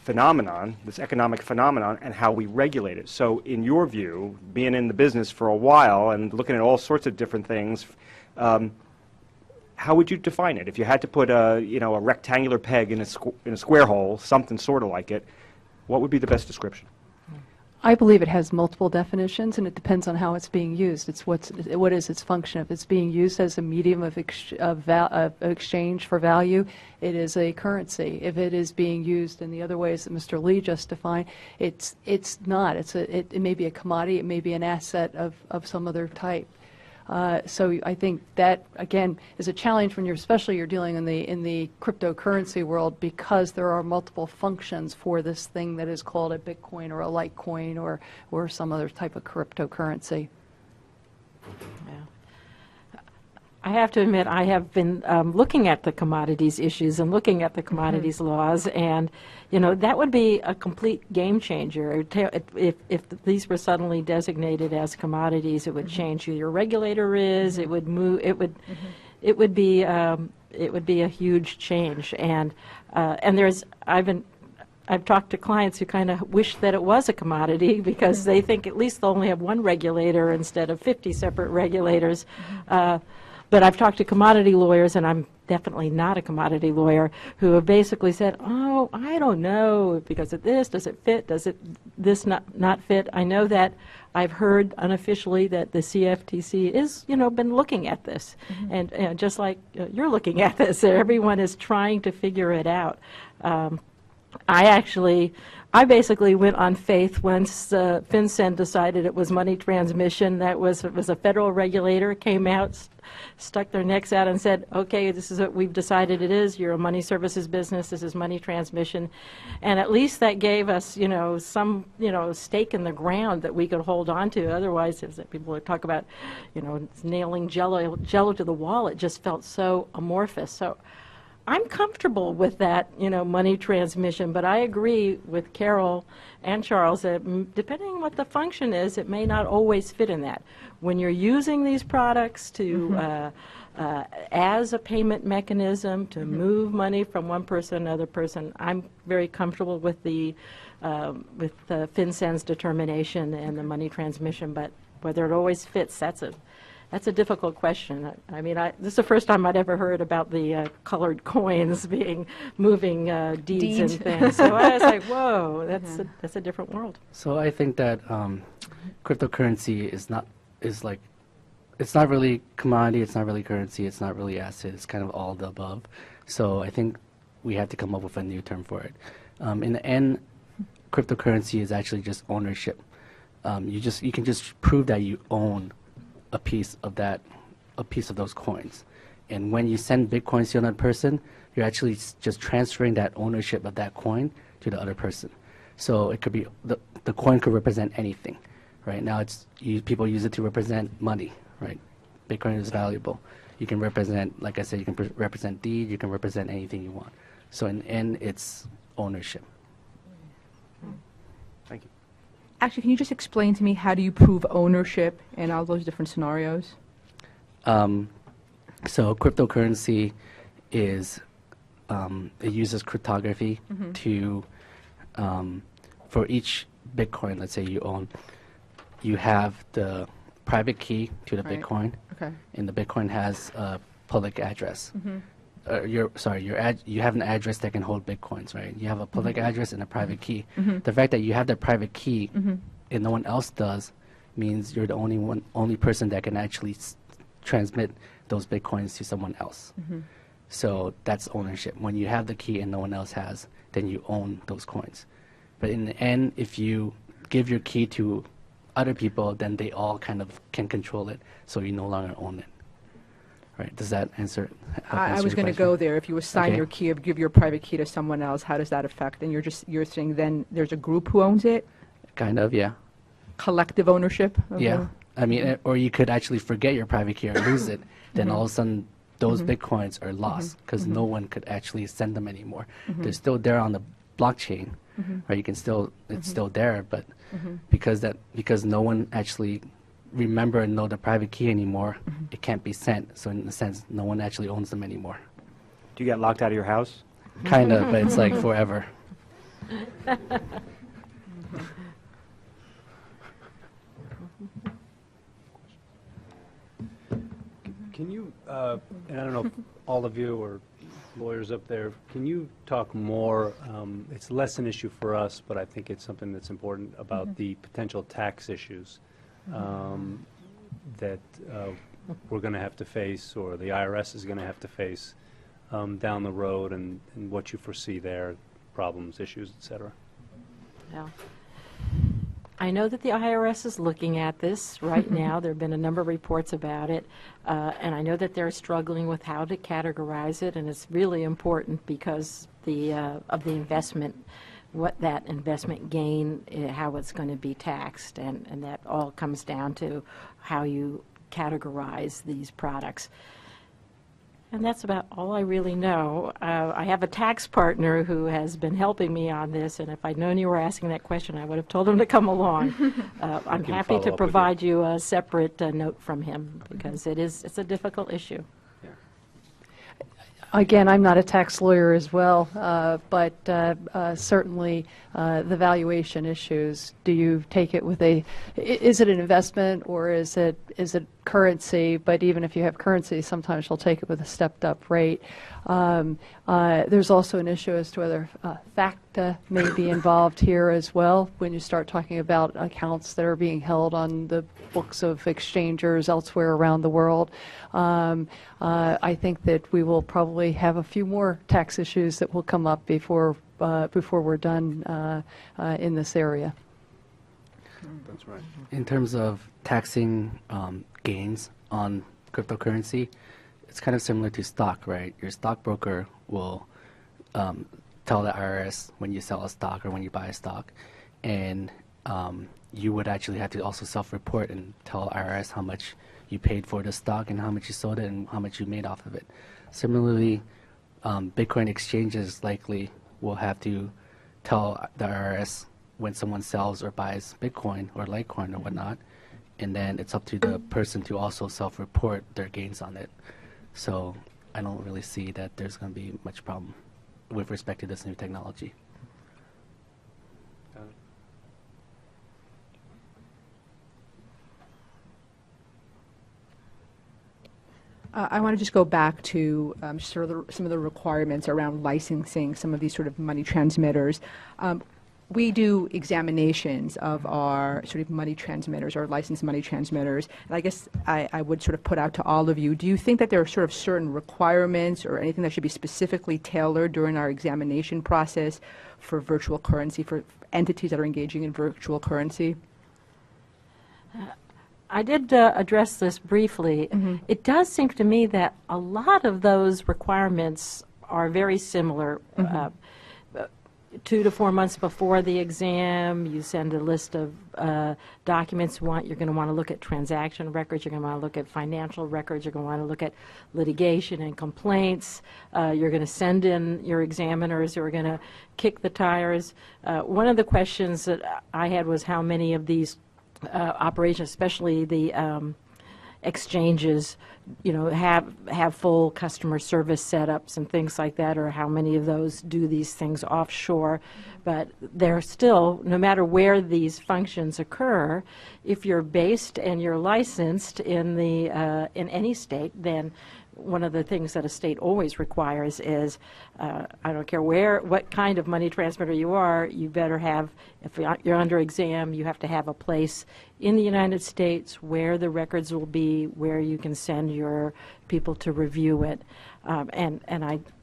Speaker 5: phenomenon, this economic phenomenon, and how we regulate it. So in your view, being in the business for a while and looking at all sorts of different things, how would you define it? If you had to put a rectangular peg in a square hole, something sort of like it, what would be the best description?
Speaker 3: I believe it has multiple definitions, and it depends on how it's being used. It's what is its function. If it's being used as a medium of exchange for value, it is a currency. If it is being used in the other ways that Mr. Lee just defined, it's not. It may be a commodity. It may be an asset of some other type. So I think that, again, is a challenge when especially you're dealing in the cryptocurrency world, because there are multiple functions for this thing that is called a Bitcoin or a Litecoin or some other type of cryptocurrency.
Speaker 4: I have to admit, I have been looking at the commodities issues and looking at the commodities laws, and that would be a complete game changer. If these were suddenly designated as commodities, it would change who your regulator is. It would move. It would be a huge change. And I've talked to clients who kind of wish that it was a commodity, because they think at least they'll only have one regulator instead of 50 separate regulators. But I've talked to commodity lawyers, and I'm definitely not a commodity lawyer, who have basically said, oh, I don't know, because of this, does it fit, does this not fit? I know that I've heard unofficially that the CFTC is, been looking at this. And just like you're looking at this, everyone is trying to figure it out. I basically went on faith once FinCEN decided it was money transmission. It was a federal regulator, came out, stuck their necks out and said, okay, this is what we've decided it is. You're a money services business. This is money transmission. And at least that gave us, some, stake in the ground that we could hold on to. Otherwise, as people talk about, nailing jello to the wall, it just felt so amorphous. So I'm comfortable with that, money transmission, but I agree with Carol and Charles that depending on what the function is, it may not always fit in that. When you're using these products to as a payment mechanism to move money from one person to another person, I'm very comfortable with the FinCEN's determination and the money transmission. But whether it always fits, that's a difficult question. I mean, this is the first time I'd ever heard about the colored coins moving deeds and things. So I was like, whoa, that's a different world.
Speaker 2: So I think that cryptocurrency it's not really commodity, it's not really currency, it's not really asset, it's kind of all the above. So I think we have to come up with a new term for it. In the end, cryptocurrency is actually just ownership. You can just prove that you own a piece of those coins. And when you send Bitcoins to another person, you're actually just transferring that ownership of that coin to the other person. So it could be, the coin could represent anything. Right now, people use it to represent money, right? Bitcoin is valuable. You can represent, like I said, you can represent deed, you can represent anything you want. So in the end, it's ownership.
Speaker 5: Thank you.
Speaker 6: Actually, can you just explain to me, how do you prove ownership in all those different scenarios?
Speaker 2: So cryptocurrency is, it uses cryptography to, for each Bitcoin, let's say you own, you have the private key to the Bitcoin, and the Bitcoin has a public address. You have an address that can hold Bitcoins, right? You have a public address and a private key. The fact that you have the private key and no one else does means you're the only person that can actually transmit those Bitcoins to someone else. So that's ownership. When you have the key and no one else has, then you own those coins. But in the end, if you give your key to other people, then they all kind of can control it, so you no longer own it. Right? Does that answer?
Speaker 6: I was going to go there. If you assign your key or give your private key to someone else, how does that affect? And you're saying then there's a group who owns it?
Speaker 2: Kind of, yeah.
Speaker 6: Collective ownership?
Speaker 2: Yeah. I mean, or you could actually forget your private key or lose it. Then all of a sudden, those Bitcoins are lost because no one could actually send them anymore. They're still there on the blockchain, right? You can still, it's still there, but because no one actually remember and know the private key anymore, it can't be sent. So in a sense, no one actually owns them anymore.
Speaker 5: Do you get locked out of your house?
Speaker 2: Kind of, but it's like forever.
Speaker 1: Can you, and I don't know if all of you or lawyers up there, can you talk more, it's less an issue for us, but I think it's something that's important about the potential tax issues that we're going to have to face, or the IRS is going to have to face down the road, and what you foresee there, problems, issues, et cetera?
Speaker 4: Well, I know that the IRS is looking at this right now. There have been a number of reports about it, and I know that they're struggling with how to categorize it, and it's really important because of the investment, what that investment gain, how it's going to be taxed, and that all comes down to how you categorize these products. And that's about all I really know. I have a tax partner who has been helping me on this, and if I'd known you were asking that question, I would have told him to come along. I'm happy to provide you a separate note from him, because it's a difficult issue.
Speaker 3: Again, I'm not a tax lawyer as well, but certainly the valuation issues, do you take it with is it an investment or is it currency? But even if you have currency, sometimes you'll take it with a stepped up rate. There's also an issue as to whether FACTA may be involved here as well when you start talking about accounts that are being held on the books of exchangers elsewhere around the world. I think that we will probably have a few more tax issues that will come up before we're done in this area.
Speaker 1: That's right.
Speaker 2: In terms of taxing gains on cryptocurrency, it's kind of similar to stock, right? Your stockbroker will tell the IRS when you sell a stock or when you buy a stock, and you would actually have to also self-report and tell IRS how much you paid for the stock and how much you sold it and how much you made off of it. Similarly, Bitcoin exchanges likely will have to tell the IRS when someone sells or buys Bitcoin or Litecoin or whatnot, and then it's up to the person to also self-report their gains on it. So I don't really see that there's going to be much problem with respect to this new technology.
Speaker 6: I want to just go back to sort of some of the requirements around licensing some of these sort of money transmitters. We do examinations of our sort of money transmitters or licensed money transmitters, and I guess I would sort of put out to all of you, do you think that there are sort of certain requirements or anything that should be specifically tailored during our examination process for virtual currency, for entities that are engaging in virtual currency?
Speaker 4: I did address this briefly. It does seem to me that a lot of those requirements are very similar. 2 to 4 months before the exam, you send a list of documents you want. You're going to want to look at transaction records. You're going to want to look at financial records. You're going to want to look at litigation and complaints. You're going to send in your examiners who are going to kick the tires. One of the questions that I had was how many of these operations, especially the exchanges, have full customer service setups and things like that, or how many of those do these things offshore. But they're still, no matter where these functions occur, if you're based and you're licensed in in any state, then one of the things that a state always requires is, I don't care what kind of money transmitter you are, you better have, if you're under exam, you have to have a place in the United States where the records will be, where you can send your people to review it. And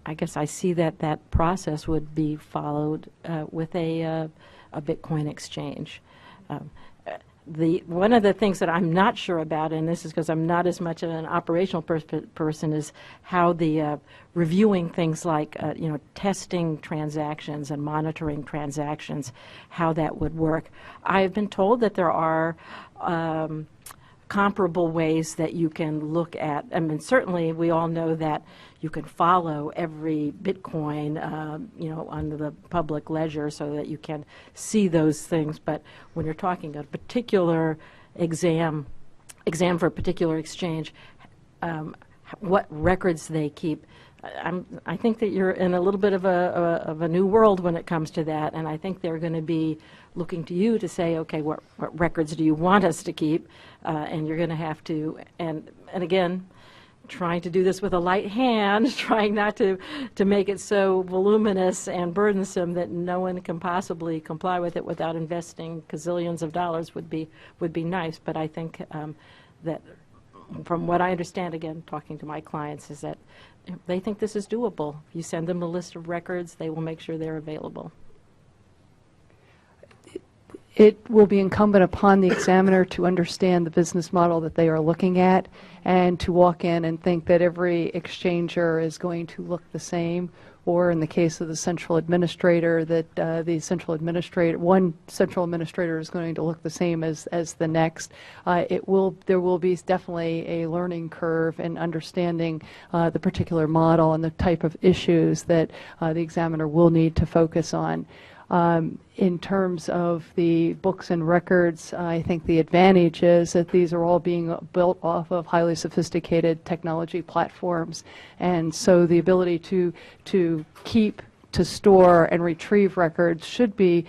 Speaker 4: I guess I see that process would be followed with a Bitcoin exchange. One of the things that I'm not sure about, and this is because I'm not as much of an operational person, is how the reviewing things like testing transactions and monitoring transactions, how that would work. I've been told that there are comparable ways that you can look at. I mean, certainly we all know that you can follow every Bitcoin, on the public ledger so that you can see those things. But when you're talking a particular exam for a particular exchange, what records they keep. I think that you're in a little bit of a new world when it comes to that, and I think they're going to be looking to you to say, okay, what records do you want us to keep? And you're going to have to, and again, trying to do this with a light hand, trying not to make it so voluminous and burdensome that no one can possibly comply with it without investing gazillions of dollars would be nice. But I think that from what I understand, again, talking to my clients, is that they think this is doable. If you send them a list of records, they will make sure they're available.
Speaker 3: It will be incumbent upon the examiner to understand the business model that they are looking at and to walk in and think that every exchanger is going to look the same, or in the case of the central administrator, that one central administrator is going to look the same as the next. There will be definitely a learning curve in understanding the particular model and the type of issues that the examiner will need to focus on. In terms of the books and records, I think the advantage is that these are all being built off of highly sophisticated technology platforms, and so the ability to keep, to store, and retrieve records should be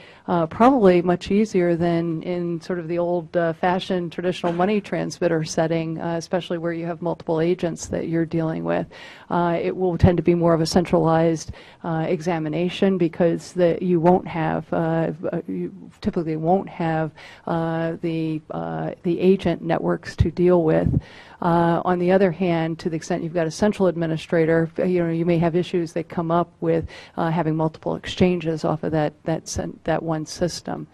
Speaker 3: probably much easier than in sort of the old-fashioned traditional money transmitter setting, especially where you have multiple agents that you're dealing with. It will tend to be more of a centralized examination because you won't have, you typically won't have the agent networks to deal with. On the other hand, to the extent you've got a central administrator, you may have issues that come up with having multiple exchanges off of that one system.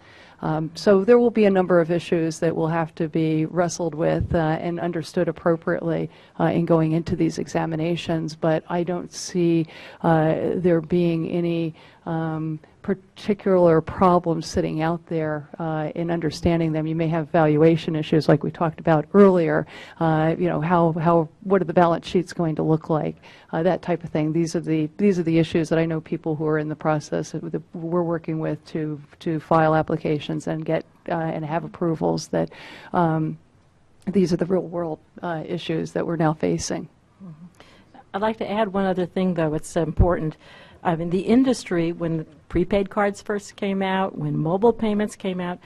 Speaker 3: So there will be a number of issues that will have to be wrestled with and understood appropriately in going into these examinations, but I don't see there being any particular problems sitting out there in understanding them. You may have valuation issues like we talked about earlier. What are the balance sheets going to look like? That type of thing. These are the issues that I know people who are in the process we're working with to file applications and get and have approvals. That these are the real world issues that we're now facing.
Speaker 4: I'd like to add one other thing, though. It's important. I mean, the industry, when prepaid cards first came out, when mobile payments came out,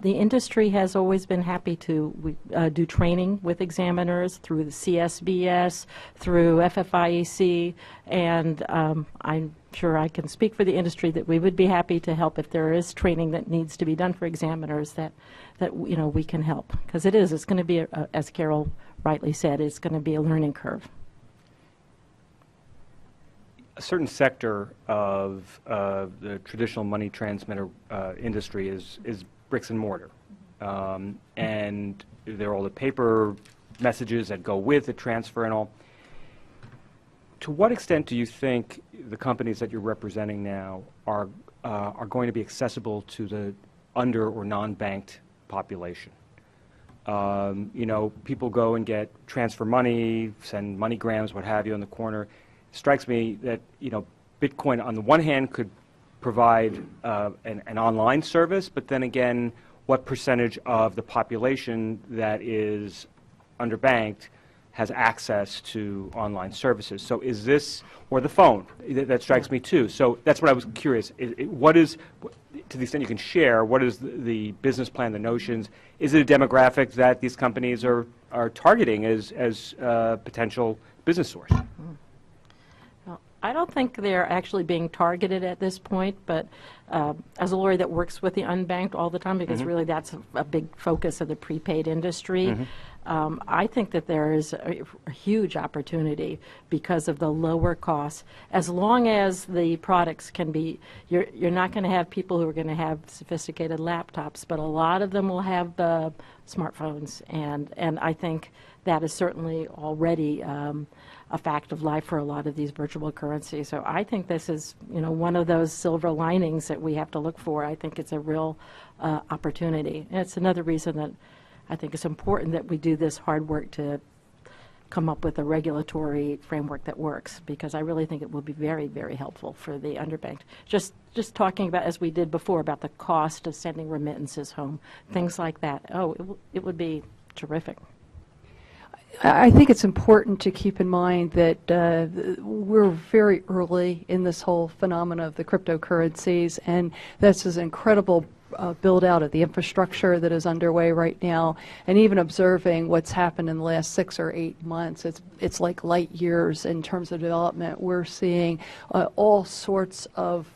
Speaker 4: the industry has always been happy to do training with examiners through the CSBS, through FFIEC, and I'm sure I can speak for the industry that we would be happy to help if there is training that needs to be done for examiners that we can help. Because it's going to be, as Carol rightly said, it's going to be a learning curve.
Speaker 5: A certain sector of the traditional money transmitter industry is bricks and mortar. And there are all the paper messages that go with the transfer and all. To what extent do you think the companies that you're representing now are going to be accessible to the under or non-banked population? People go and get transfer money, send MoneyGrams, what have you, on the corner. Strikes me that Bitcoin on the one hand could provide an online service, but then again, what percentage of the population that is underbanked has access to online services? So is this, or the phone, that strikes me too. So that's what I was curious. What is, to the extent you can share, what is the business plan, the notions? Is it a demographic that these companies are targeting as a potential business source?
Speaker 4: I don't think they're actually being targeted at this point, but as a lawyer that works with the unbanked all the time, because really that's a big focus of the prepaid industry, I think that there is a huge opportunity because of the lower costs. As long as the products can be, you're not going to have people who are going to have sophisticated laptops, but a lot of them will have smartphones, and I think that is certainly already a fact of life for a lot of these virtual currencies. So I think this is, one of those silver linings that we have to look for. I think it's a real opportunity. And it's another reason that I think it's important that we do this hard work to come up with a regulatory framework that works, because I really think it will be very, very helpful for the underbanked. Just talking about, as we did before, about the cost of sending remittances home, things like that. Oh, it would be terrific.
Speaker 3: I think it's important to keep in mind that we're very early in this whole phenomena of the cryptocurrencies, and this is an incredible build out of the infrastructure that is underway right now. And even observing what's happened in the last 6 or 8 months, it's like light years in terms of development. We're seeing all sorts of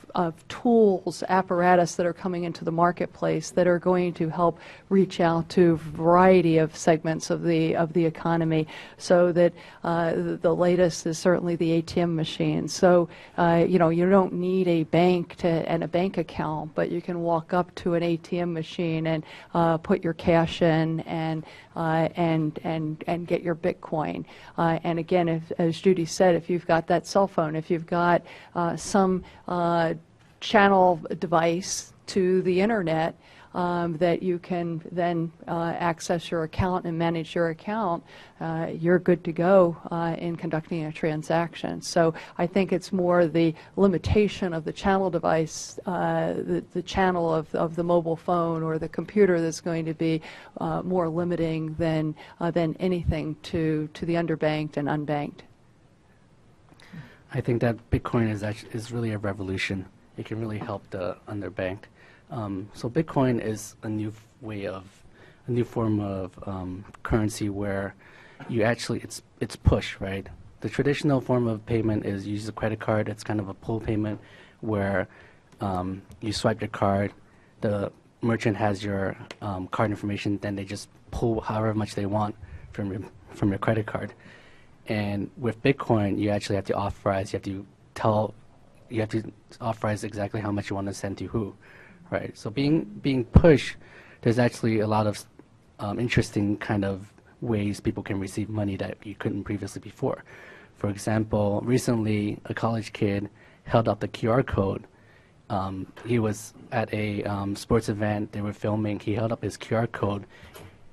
Speaker 3: tools, apparatus that are coming into the marketplace that are going to help reach out to a variety of segments of the economy. So that the latest is certainly the ATM machine. So you know, you don't need a bank and a bank account, but you can walk up to an ATM machine and put your cash in and get your Bitcoin. And again, as Judy said, if you've got that cell phone, if you've got some channel device to the internet that you can then access your account and manage your account, you're good to go in conducting a transaction. So I think it's more the limitation of the channel device, the channel of the mobile phone or the computer that's going to be more limiting than anything to the underbanked and unbanked.
Speaker 2: I think that Bitcoin is really a revolution. It can really help the underbanked. So Bitcoin is a new form of currency where you actually, it's push, right? The traditional form of payment is you use a credit card. It's kind of a pull payment where you swipe your card, the merchant has your card information, then they just pull however much they want from your credit card. And with Bitcoin, you actually have to authorize. You have to authorize exactly how much you want to send to who, right? So being push, there's actually a lot of interesting kind of ways people can receive money that you couldn't previously before. For example, recently a college kid held up the QR code. He was at a sports event. They were filming. He held up his QR code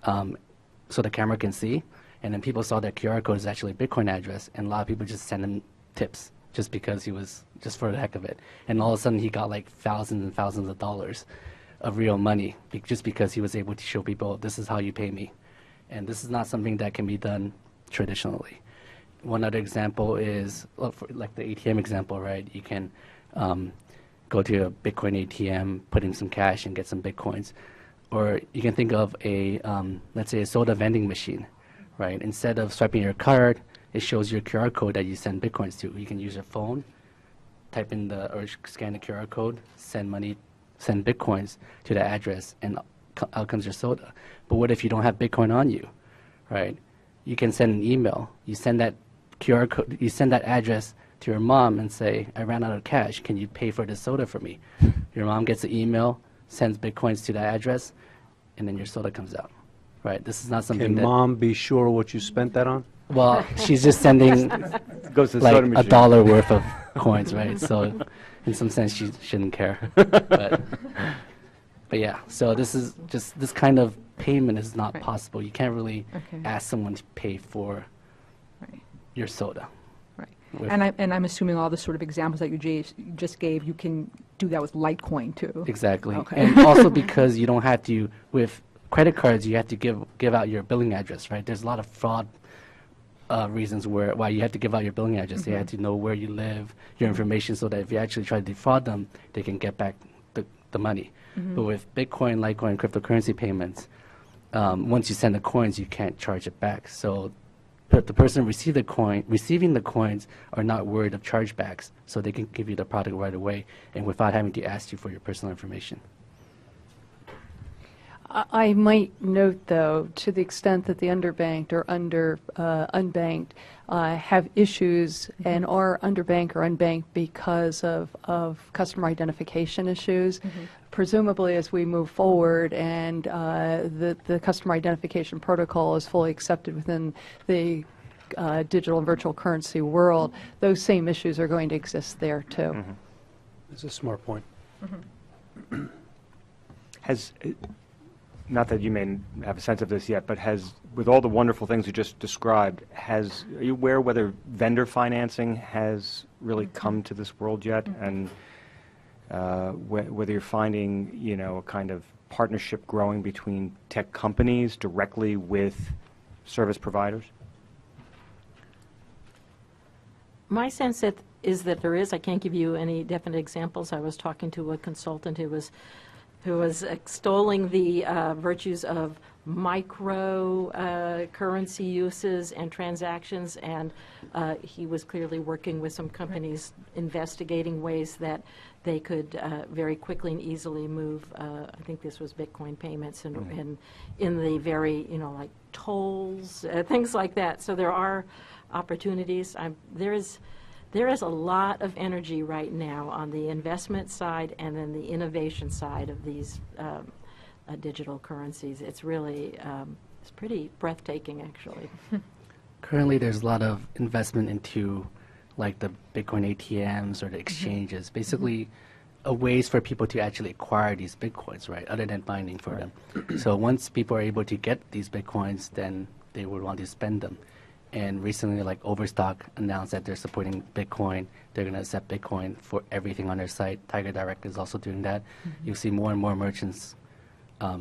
Speaker 2: so the camera can see. And then people saw that QR code is actually a Bitcoin address, and a lot of people just sent him tips just because he was, just for the heck of it. And all of a sudden he got like thousands and thousands of dollars of real money just because he was able to show people, this is how you pay me. And this is not something that can be done traditionally. One other example is, like the ATM example, right? You can go to a Bitcoin ATM, put in some cash and get some Bitcoins. Or you can think of a, let's say a soda vending machine, right? Instead of swiping your card, it shows your QR code that you send Bitcoins to. You can use your phone, type in or scan the QR code, send money, send Bitcoins to the address, and out comes your soda. But what if you don't have Bitcoin on you, right? You can send an email. You send that QR code, you send that address to your mom and say, I ran out of cash. Can you pay for this soda for me? Your mom gets the email, sends Bitcoins to that address, and then your soda comes out, right? This is not something
Speaker 1: Can mom be sure what you spent that on?
Speaker 2: Well, she's just sending
Speaker 5: Goes to the
Speaker 2: like
Speaker 5: soda machine.
Speaker 2: $1 worth of coins, right? So in some sense, she shouldn't care. But yeah, so this kind of payment is not possible. You can't really ask someone to pay for your soda.
Speaker 6: Right. And I'm assuming all the sort of examples that you just gave, you can do that with Litecoin too.
Speaker 2: Exactly.
Speaker 6: Okay.
Speaker 2: And also because you don't have to, with credit cards, you have to give out your billing address, right? There's a lot of fraud reasons why you have to give out your billing address. They have to know where you live, your information, so that if you actually try to defraud them, they can get back the money. But with Bitcoin, Litecoin, cryptocurrency payments, once you send the coins, you can't charge it back. So the person receiving the coins are not worried of chargebacks, so they can give you the product right away and without having to ask you for your personal information.
Speaker 3: I might note, though, to the extent that the underbanked or unbanked have issues and are underbanked or unbanked because of customer identification issues, presumably as we move forward and the customer identification protocol is fully accepted within the digital and virtual currency world, those same issues are going to exist there, too.
Speaker 1: That's a smart point.
Speaker 5: not that you may have a sense of this yet, but with all the wonderful things you just described, are you aware whether vendor financing has really come to this world yet, and whether you're finding, a kind of partnership growing between tech companies directly with service providers?
Speaker 4: My sense is that there is. I can't give you any definite examples. I was talking to a consultant who was extolling the virtues of micro currency uses and transactions, and he was clearly working with some companies investigating ways that they could very quickly and easily move, I think this was Bitcoin payments, and in the very, like tolls, things like that. So there are opportunities. There is a lot of energy right now on the investment side and then the innovation side of these digital currencies. It's really, it's pretty breathtaking, actually.
Speaker 2: Currently, there's a lot of investment into like the Bitcoin ATMs or the exchanges, basically ways for people to actually acquire these Bitcoins, right, other than mining for them. So once people are able to get these Bitcoins, then they would want to spend them. And recently, like Overstock announced that they're supporting Bitcoin. They're going to accept Bitcoin for everything on their site. Tiger Direct is also doing that. You'll see more and more merchants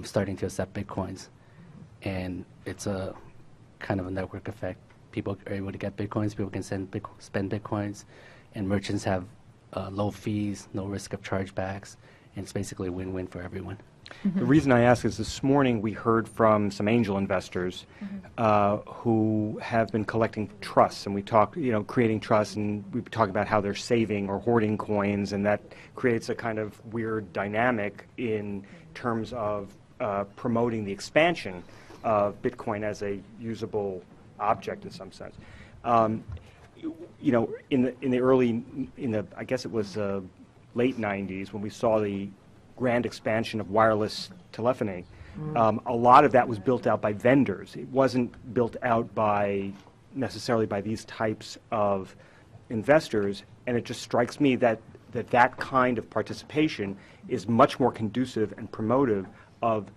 Speaker 2: starting to accept Bitcoins. And it's a kind of a network effect. People are able to get Bitcoins. People can spend Bitcoins. And merchants have low fees, no risk of chargebacks. And it's basically a win-win for everyone.
Speaker 5: The reason I ask is this morning we heard from some angel investors who have been collecting trusts, and we talked, creating trusts, and we talk about how they're saving or hoarding coins, and that creates a kind of weird dynamic in terms of promoting the expansion of Bitcoin as a usable object in some sense. I guess it was late 90s when we saw the grand expansion of wireless telephony, a lot of that was built out by vendors. It wasn't built out necessarily by these types of investors, and it just strikes me that kind of participation is much more conducive and promotive of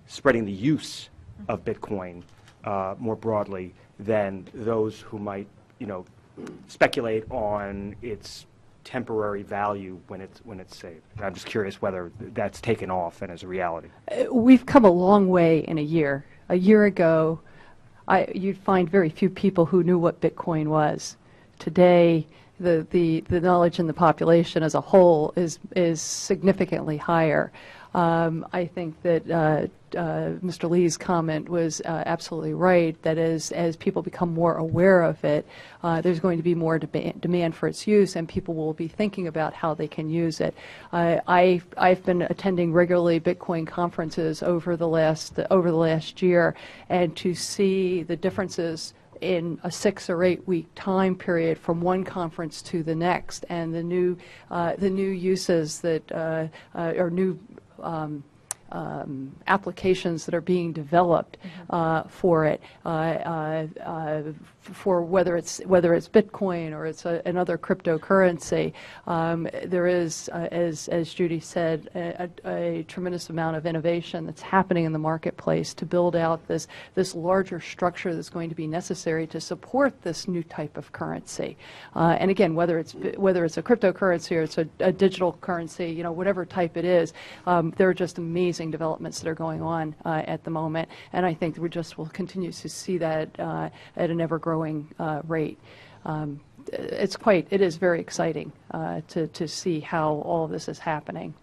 Speaker 5: spreading the use of Bitcoin more broadly than those who might, speculate on its temporary value when it's saved. I'm just curious whether that's taken off and is a reality.
Speaker 3: We've come a long way in a year. A year ago, you'd find very few people who knew what Bitcoin was. Today, the knowledge in the population as a whole is significantly higher. I think that Mr. Lee's comment was absolutely right, that as people become more aware of it, there's going to be more demand for its use, and people will be thinking about how they can use it. I've been attending regularly Bitcoin conferences over the last year, and to see the differences in a 6 or 8 week time period from one conference to the next, and the new uses that are new applications that are being developed for it, for whether it's Bitcoin or it's another cryptocurrency. There is, as Judy said, a tremendous amount of innovation that's happening in the marketplace to build out this larger structure that's going to be necessary to support this new type of currency. And again, whether it's a cryptocurrency or it's a digital currency, whatever type it is, there are just amazing developments that are going on at the moment, and I think we just will continue to see that at an ever-growing rate. It is very exciting to see how all of this is happening.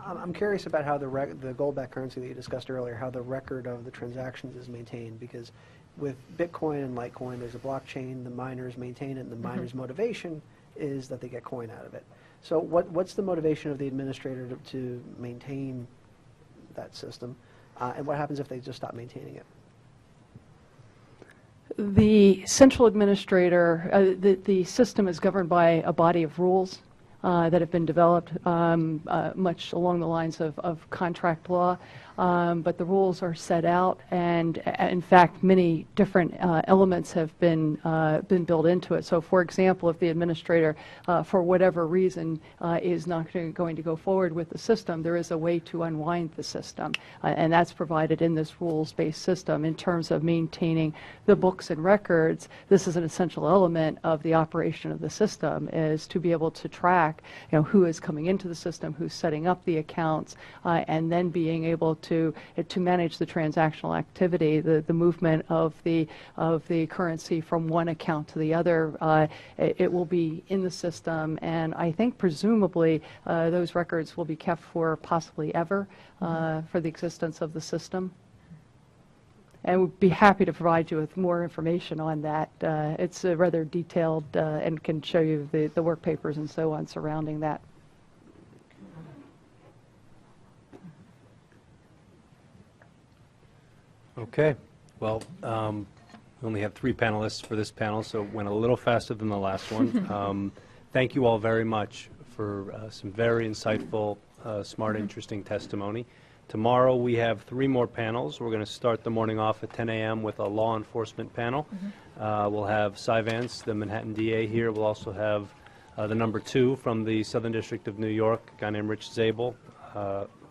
Speaker 7: I'm curious about how the gold-backed currency that you discussed earlier, how the record of the transactions is maintained, because with Bitcoin and Litecoin, there's a blockchain, the miners maintain it, and the miners' motivation is that they get coin out of it. So what's the motivation of the administrator to maintain that system, and what happens if they just stop maintaining it?
Speaker 3: The central administrator, the system is governed by a body of rules that have been developed much along the lines of contract law. but the rules are set out, and in fact, many different elements have been built into it. So, for example, if the administrator, for whatever reason, is not going to go forward with the system, there is a way to unwind the system, and that's provided in this rules-based system. In terms of maintaining the books and records, this is an essential element of the operation of the system, is to be able to track, who is coming into the system, who's setting up the accounts, and then being able to manage the transactional activity, the movement of the currency from one account to the other. It will be in the system, and I think presumably those records will be kept for possibly ever for the existence of the system. And we'd be happy to provide you with more information on that. It's rather detailed and can show you the work papers and so on surrounding that.
Speaker 1: Okay. Well, we only have 3 panelists for this panel, so it went a little faster than the last one. Thank you all very much for some very insightful, smart, interesting testimony. Tomorrow we have 3 more panels. We're going to start the morning off at 10 a.m. with a law enforcement panel. We'll have Cy Vance, the Manhattan DA, here. We'll also have the number 2 from the Southern District of New York, a guy named Rich Zabel,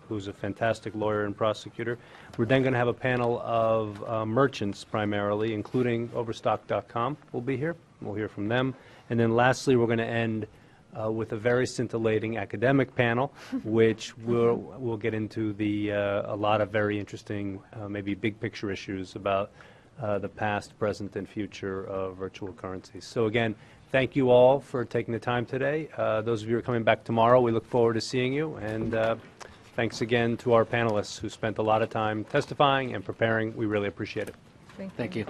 Speaker 1: who's a fantastic lawyer and prosecutor. We're then going to have a panel of merchants primarily, including Overstock.com will be here. We'll hear from them. And then lastly, we're going to end with a very scintillating academic panel, which we'll get into a lot of very interesting, maybe big picture issues about the past, present, and future of virtual currencies. So again, thank you all for taking the time today. Those of you who are coming back tomorrow, we look forward to seeing you. And thanks again to our panelists who spent a lot of time testifying and preparing. We really appreciate it.
Speaker 2: Thank you.